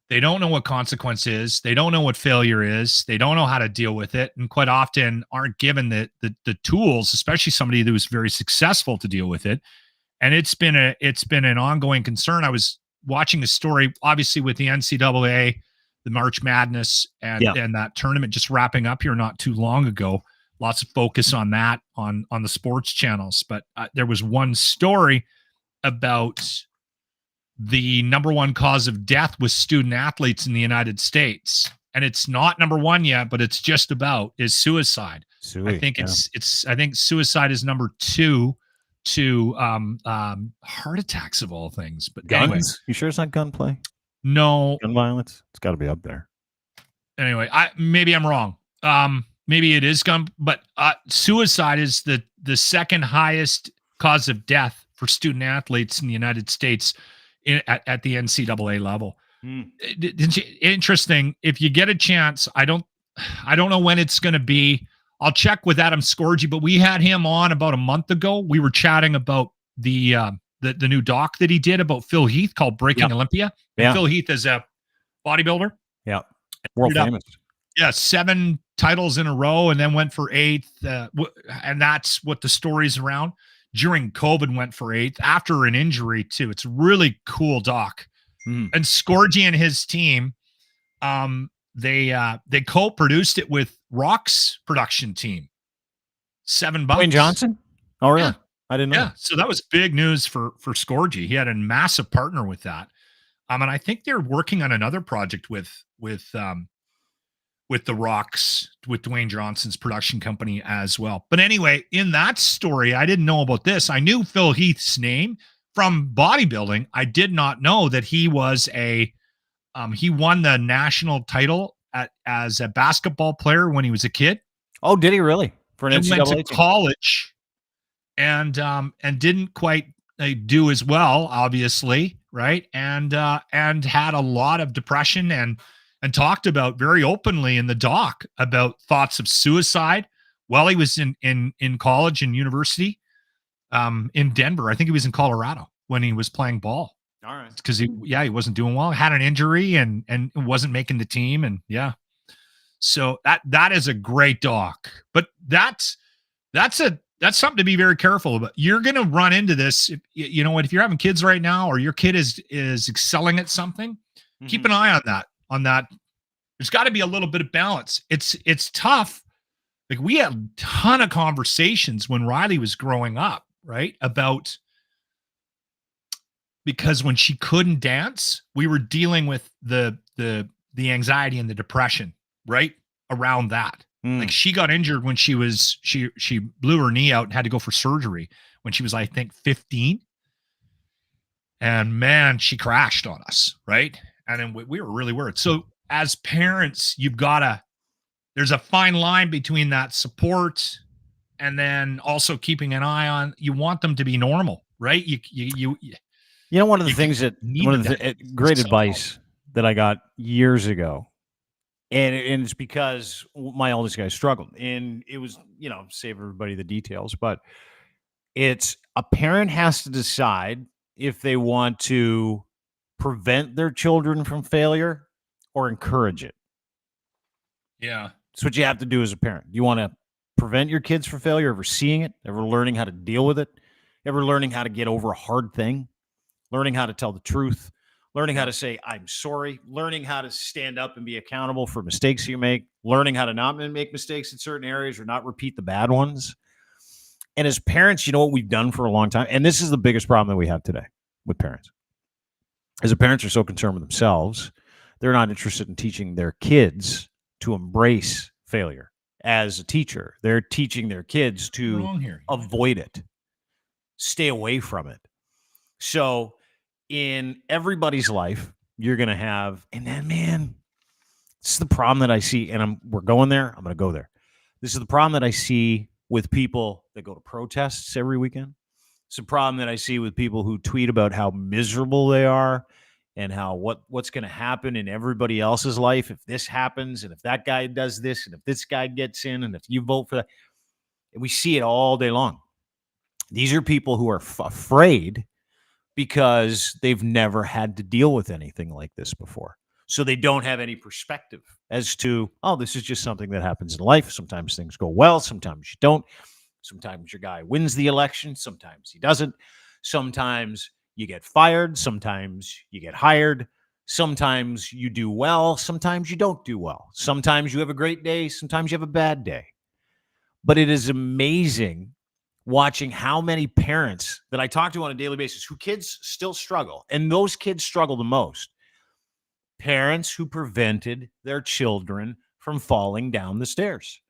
They don't know what consequence is. They don't know what failure is. They don't know how to deal with it, and quite often aren't given the tools, especially somebody who's very successful, to deal with it. And it's been an ongoing concern. I was watching a story, obviously, with the NCAA, the March Madness, and that tournament just wrapping up here not too long ago. Lots of focus on that on the sports channels. But there was one story about the number one cause of death with student athletes in the United States. And it's not number one yet, but it's just about, is suicide. I think I think suicide is number 2 to heart attacks, of all things. But guns? Anyway. You sure it's not gunplay? No. Gun violence? It's got to be up there. Anyway, maybe I'm wrong. Maybe it is gun, but suicide is the second highest cause of death for student athletes in the United States at the NCAA level. Interesting. If you get a chance, I don't know when it's going to be. I'll check with Adam Scorgi, but we had him on about a month ago. We were chatting about the new doc that he did about Phil Heath called Breaking Olympia. And Phil Heath is a bodybuilder. Yeah. World famous. Yeah. 7 titles in a row, and then went for 8th. And that's what the story's around. During COVID, went for 8th after an injury too. It's really cool doc. And Scorgi and his team, they co-produced it with Rock's production team. $7. Dwayne Johnson? Oh, really? Yeah. I didn't know. Yeah. So that was big news for Scorgi. He had a massive partner with that. And I think they're working on another project with the Rocks, with Dwayne Johnson's production company as well. But anyway, in that story, I didn't know about this. I knew Phil Heath's name from bodybuilding. I did not know that he was he won the national title as a basketball player when he was a kid. Oh, did he really? For an NCAA went to college and didn't quite do as well, obviously, right? And had a lot of depression and talked about very openly in the doc about thoughts of suicide while he was in college and university in Denver. I think he was in Colorado when he was playing ball. All right. Because he wasn't doing well, had an injury and wasn't making the team. And so that is a great doc. But that's something to be very careful about. You're going to run into this. If you're having kids right now, or your kid is excelling at something, keep an eye on that. There's got to be a little bit of balance. It's tough. Like, we had a ton of conversations when Riley was growing up, right? Because when she couldn't dance, we were dealing with the anxiety and the depression, right? Around that. Like, she got injured when she blew her knee out and had to go for surgery when she was, I think, 15. And man, she crashed on us, right? And then we were really worried. So as parents, there's a fine line between that support and then also keeping an eye on, you want them to be normal, right? One of the great advice that I got years ago, and it's because my oldest guy struggled, and it was, save everybody the details, but it's a parent has to decide if they want to prevent their children from failure or encourage it. Yeah. That's what you have to do as a parent. You want to prevent your kids from failure, ever seeing it, ever learning how to deal with it, ever learning how to get over a hard thing, learning how to tell the truth, learning how to say, I'm sorry, learning how to stand up and be accountable for mistakes you make, learning how to not make mistakes in certain areas or not repeat the bad ones. And as parents, what we've done for a long time, and this is the biggest problem that we have today with parents, is the parents are so concerned with themselves, they're not interested in teaching their kids to embrace failure. As a teacher, they're teaching their kids to avoid it, stay away from it. So in everybody's life, you're going to have, and then, man, this is the problem that I see, and we're going there. I'm going to go there. This is the problem that I see with people that go to protests every weekend. It's a problem that I see with people who tweet about how miserable they are and how what's going to happen in everybody else's life if this happens, and if that guy does this, and if this guy gets in, and if you vote for that. And we see it all day long. These are people who are afraid because they've never had to deal with anything like this before. So they don't have any perspective as to, oh, this is just something that happens in life. Sometimes things go well, sometimes you don't. Sometimes your guy wins the election, sometimes he doesn't. Sometimes you get fired, sometimes you get hired. Sometimes you do well, sometimes you don't do well. Sometimes you have a great day, sometimes you have a bad day. But it is amazing watching how many parents that I talk to on a daily basis who kids still struggle, and those kids struggle the most. Parents who prevented their children from falling down the stairs.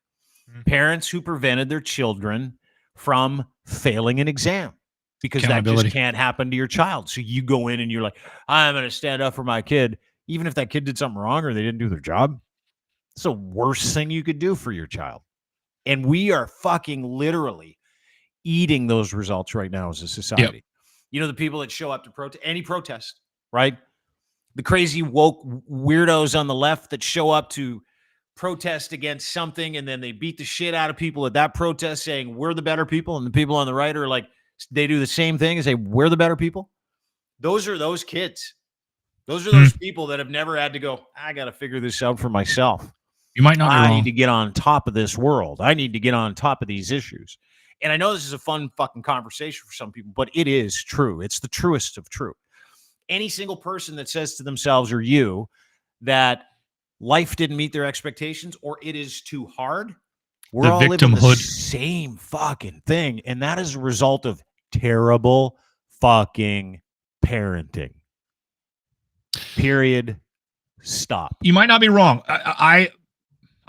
Parents who prevented their children from failing an exam because that just can't happen to your child. So you go in and you're like, I'm going to stand up for my kid, even if that kid did something wrong or they didn't do their job. It's the worst thing you could do for your child. And we are fucking literally eating those results right now as a society. Yep. You know, the people that show up to any protest, right? The crazy woke weirdos on the left that show up to protest against something, and then they beat the shit out of people at that protest saying we're the better people, and the people on the right are like, they do the same thing and say we're the better people. Those are those kids. Those are those people that have never had to go, I got to figure this out for myself. You might not be wrong. I need to get on top of this world. I need to get on top of these issues. And I know this is a fun fucking conversation for some people, but it is true. It's the truest of true. Any single person that says to themselves or you that life didn't meet their expectations or it is too hard, we're all living the same fucking thing. And that is a result of terrible fucking parenting. Period. Stop. You might not be wrong. I'm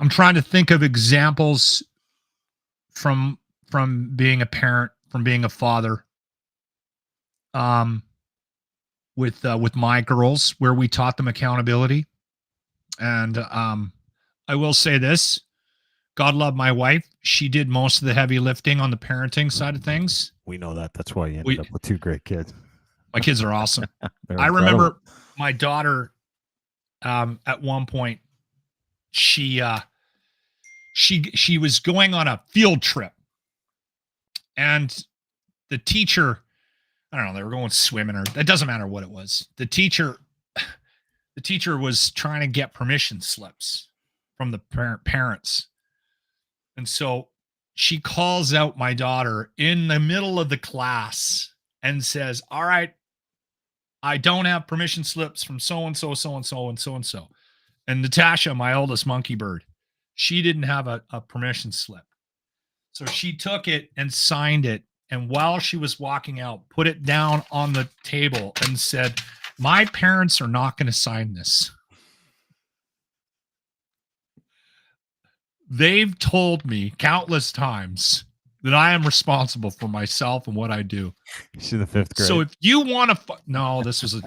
trying to think of examples from being a parent, from being a father, with my girls, where we taught them accountability. And I will say this, God love my wife. She did most of the heavy lifting on the parenting side of things. We know that. That's why you ended up with two great kids. My kids are awesome. I remember my daughter, at one point, she was going on a field trip, and the teacher, I don't know, they were going swimming, or it doesn't matter what it was. The teacher was trying to get permission slips from the parents. And so she calls out my daughter in the middle of the class and says, all right, I don't have permission slips from so-and-so, so-and-so, and so-and-so. And Natasha, my oldest monkey bird, she didn't have a permission slip. So she took it and signed it. And while she was walking out, put it down on the table and said, my parents are not going to sign this. They've told me countless times that I am responsible for myself and what I do. She's in the 5th grade. So if you want to, no,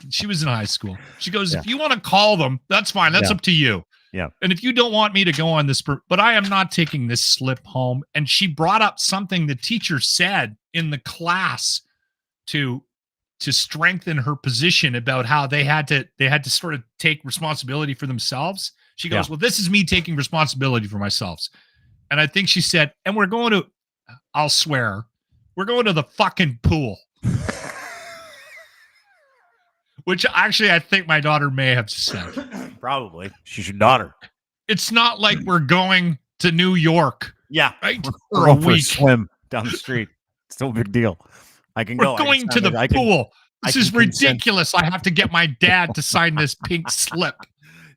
she was in high school. She goes, if you want to call them, that's fine. That's up to you. Yeah. And if you don't want me to go on this, but I am not taking this slip home. And she brought up something the teacher said in the class to strengthen her position about how they had to sort of take responsibility for themselves. She goes, well, this is me taking responsibility for myself. And I think she said, and we're going to, I'll swear, we're going to the fucking pool. Which actually I think my daughter may have said. Probably. She's your daughter. It's not like we're going to New York. Yeah. Right? For a week. Swim down the street. It's no big deal. I can go. We're going to the pool. This is ridiculous. I have to get my dad to sign this pink slip.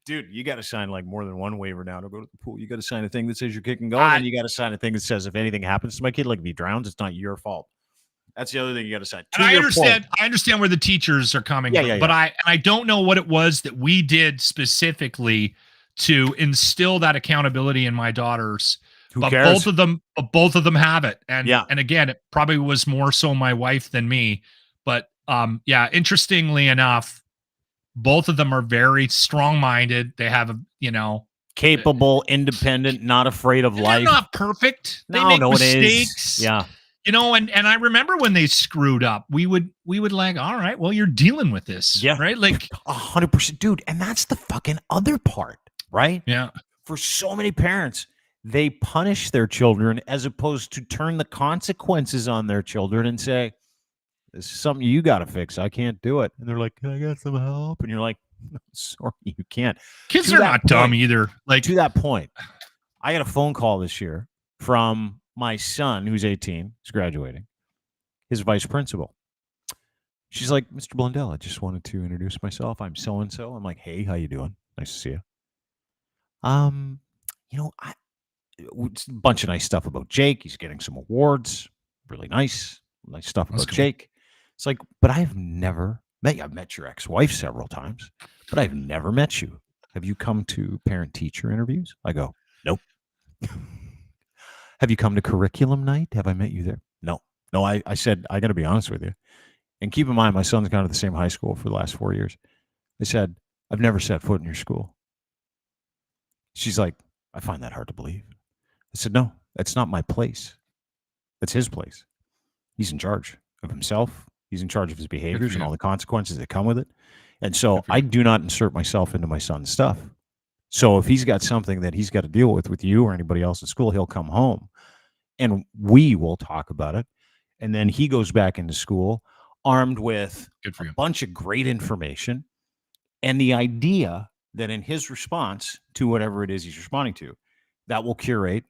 Dude, you got to sign like more than one waiver now to go to the pool. You got to sign a thing that says you're kicking goal, and you got to sign a thing that says if anything happens to my kid, like if he drowns, it's not your fault. That's the other thing you got to sign. And I understand where the teachers are coming from, but I don't know what it was that we did specifically to instill that accountability in my daughters. Who but cares? both of them have it. And again, it probably was more so my wife than me. But interestingly enough, both of them are very strong-minded. They have capable, independent, not afraid of life. They're not perfect. They make mistakes. Yeah. And I remember when they screwed up, we would like, all right, well, you're dealing with this. Yeah. Right. Like 100%, dude. And that's the fucking other part, right? Yeah. For so many parents, they punish their children as opposed to turn the consequences on their children and say, this is something you got to fix. I can't do it. And they're like, can I get some help? And you're like, Sorry, you can't. Kids To are that not dumb point- either. Like, To that point, I got a phone call this year from my son, who's 18, he's graduating, his vice principal. She's like, Mr. Blundell, I just wanted to introduce myself. I'm so and so. I'm like, hey, how you doing? Nice to see you. It's a bunch of nice stuff about Jake. He's getting some awards. Really nice stuff That's about cool. Jake. It's like, but I've never met you. I've met your ex-wife several times, but I've never met you. Have you come to parent-teacher interviews? I go, nope. Have you come to curriculum night? Have I met you there? No. I said, I got to be honest with you. And keep in mind, my son's gone to the same high school for the last 4 years. I said, I've never set foot in your school. She's like, I find that hard to believe. I said, no, that's not my place. That's his place. He's in charge of himself. He's in charge of his behaviors and all the consequences that come with it. And so I do not insert myself into my son's stuff. So if he's got something that he's got to deal with you or anybody else at school, he'll come home and we will talk about it. And then he goes back into school armed with good for a you. bunch of great information and the idea that in his response to whatever it is he's responding to, that will curate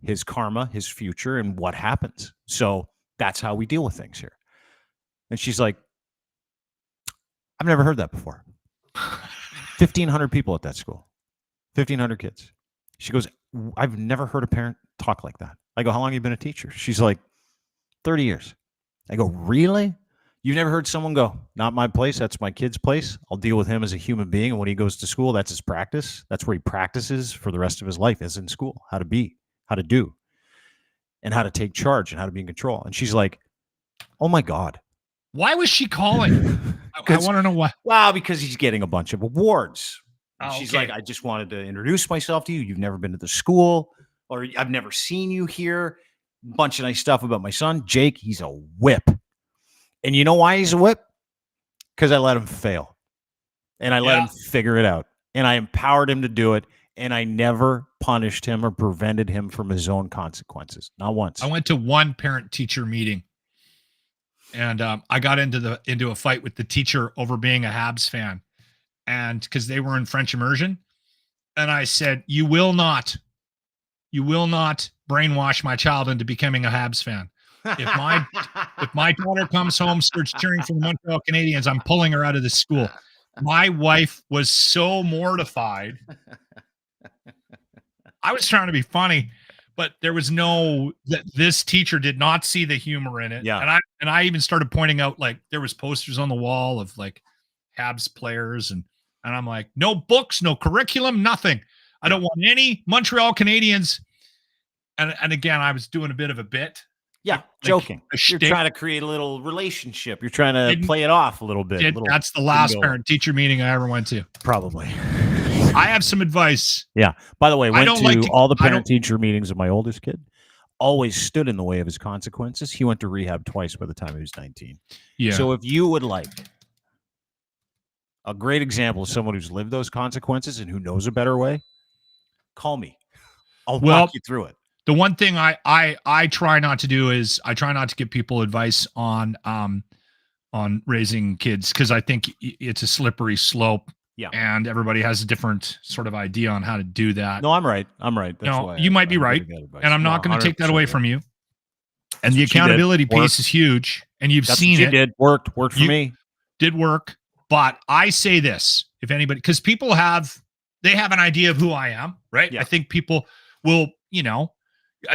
his karma, his future, and what happens. So that's how we deal with things here. And she's like, I've never heard that before. 1,500 people at that school, 1,500 kids. She goes, I've never heard a parent talk like that. I go, how long have you been a teacher? She's like, 30 years. I go, really? You've never heard someone go, not my place, that's my kid's place. I'll deal with him as a human being. And when he goes to school, that's his practice. That's where he practices for the rest of his life, is in school, how to be, how to do, and how to take charge and how to be in control. And she's like, oh my God. Why was she calling? I want to know why. Well, because he's getting a bunch of awards. And Oh, she's okay. like, I just wanted to introduce myself to you. You've never been to the school, or I've never seen you here. Bunch of nice stuff about my son, Jake. He's a whip. And you know why he's a whip? Because I let him fail. And I let him figure it out. And I empowered him to do it. And I never punished him or prevented him from his own consequences. Not once. I went to one parent-teacher meeting, and I got into a fight with the teacher over being a Habs fan, and because they were in French immersion, and I said, "You will not brainwash my child into becoming a Habs fan. If my daughter comes home, starts cheering for the Montreal Canadiens, I'm pulling her out of the school." My wife was so mortified. I was trying to be funny, but there was this teacher did not see the humor in it. Yeah. And I even started pointing out, like, there was posters on the wall of like Habs players, and I'm like, no books, no curriculum, nothing. I don't want any Montreal Canadiens. And again, I was doing a bit of a bit. Yeah, like joking. a You're shtick. trying to create a little relationship. You're trying to Didn't- play it off a little bit. That's the last parent-teacher meeting I ever went to. Probably. I have some advice. Yeah. By the way, I went don't to like to- all the I don't- parent-teacher meetings of my oldest kid. Always stood in the way of his consequences. He went to rehab twice by the time he was 19. Yeah. So if you would like a great example of someone who's lived those consequences and who knows a better way, call me. I'll walk you through it. The one thing I try not to do is I try not to give people advice on raising kids, because I think it's a slippery slope. Yeah. And everybody has a different sort of idea on how to do that. No, I'm right. That's No, why you might be right, and I'm not going to take that away from you. And the accountability piece is huge, and you've seen it. Did worked for me. Did work, but I say this: if anybody, because people have an idea of who I am, right? Yeah. I think people will,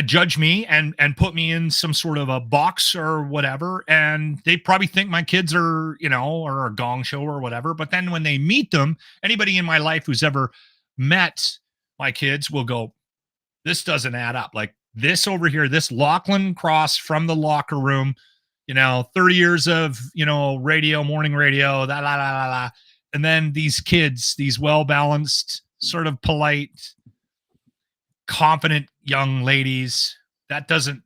judge me and put me in some sort of a box or whatever, and they probably think my kids are, or a gong show or whatever. But then when they meet them, anybody in my life who's ever met my kids will go, this doesn't add up. Like this over here, this Lochlin cross from the locker room, 30 years of, radio, morning radio, and then these kids, these well-balanced, sort of polite, confident young ladies, that doesn't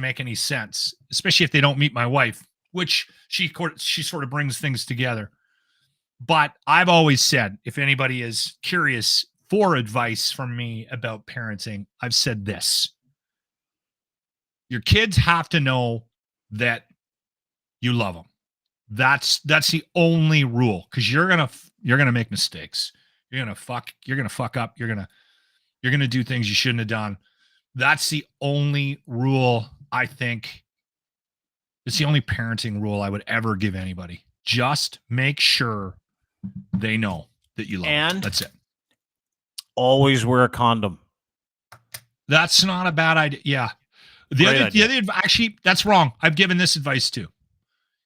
make any sense, especially if they don't meet my wife, which she sort of brings things together. But I've always said, if anybody is curious for advice from me about parenting, I've said this: your kids have to know that you love them. That's the only rule, because you're gonna You're gonna make mistakes. You're gonna fuck up. You're gonna do things you shouldn't have done. That's the only rule I think. It's the only parenting rule I would ever give anybody. Just make sure they know that you love them. That's it. Always wear a condom. That's not a bad idea. Yeah. The other actually, that's wrong. I've given this advice too.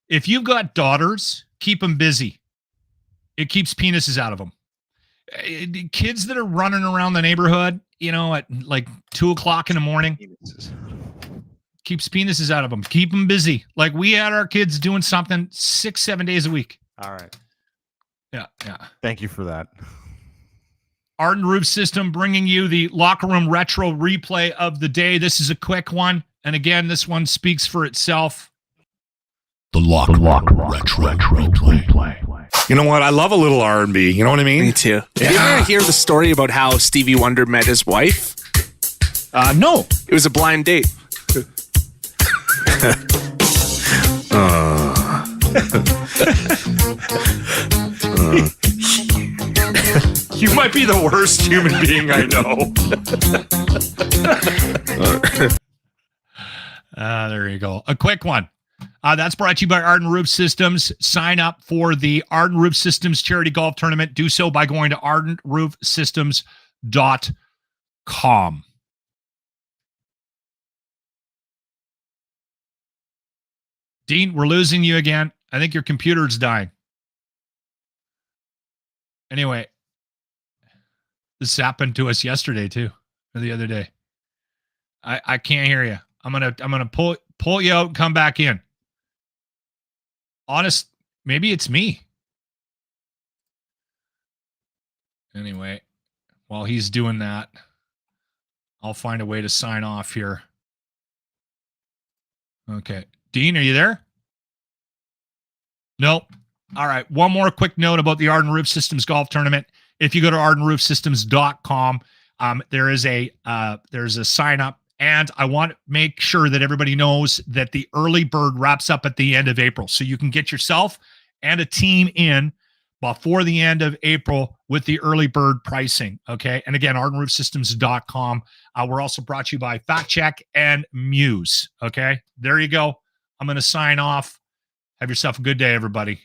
If you've got daughters, keep them busy. It keeps penises out of them. Kids that are running around the neighborhood, at like 2:00 in the morning, keeps penises out of them. Keep them busy. Like we had our kids doing something 6-7 days a week. All right. Yeah. Thank you for that. Arden Roof System bringing you the Locker Room Retro replay of the day. This is a quick one. And again, this one speaks for itself. The Loc Retro replay. You know what? I love a little R&B. You know what I mean? Me too. Yeah. Did you ever hear the story about how Stevie Wonder met his wife? No. It was a blind date. You might be the worst human being I know. There you go. A quick one. That's brought to you by Arden Roof Systems. Sign up for the Arden Roof Systems Charity Golf Tournament. Do so by going to ardenroofsystems.com. Dean, we're losing you again. I think your computer's dying. Anyway, this happened to us yesterday too, or the other day. I can't hear you. I'm gonna pull you out and come back in. Honest, maybe it's me. Anyway, while he's doing that, I'll find a way to sign off here. Okay. Dean, are you there? Nope. All right. One more quick note about the Arden Roof Systems Golf Tournament. If you go to ardenroofsystems.com, there's a sign up, and I want to make sure that everybody knows that the early bird wraps up at the end of April. So you can get yourself and a team in before the end of April with the early bird pricing. Okay. And again, ardenroofsystems.com. We're also brought to you by Fact Check and Muse. Okay. There you go. I'm going to sign off. Have yourself a good day, everybody.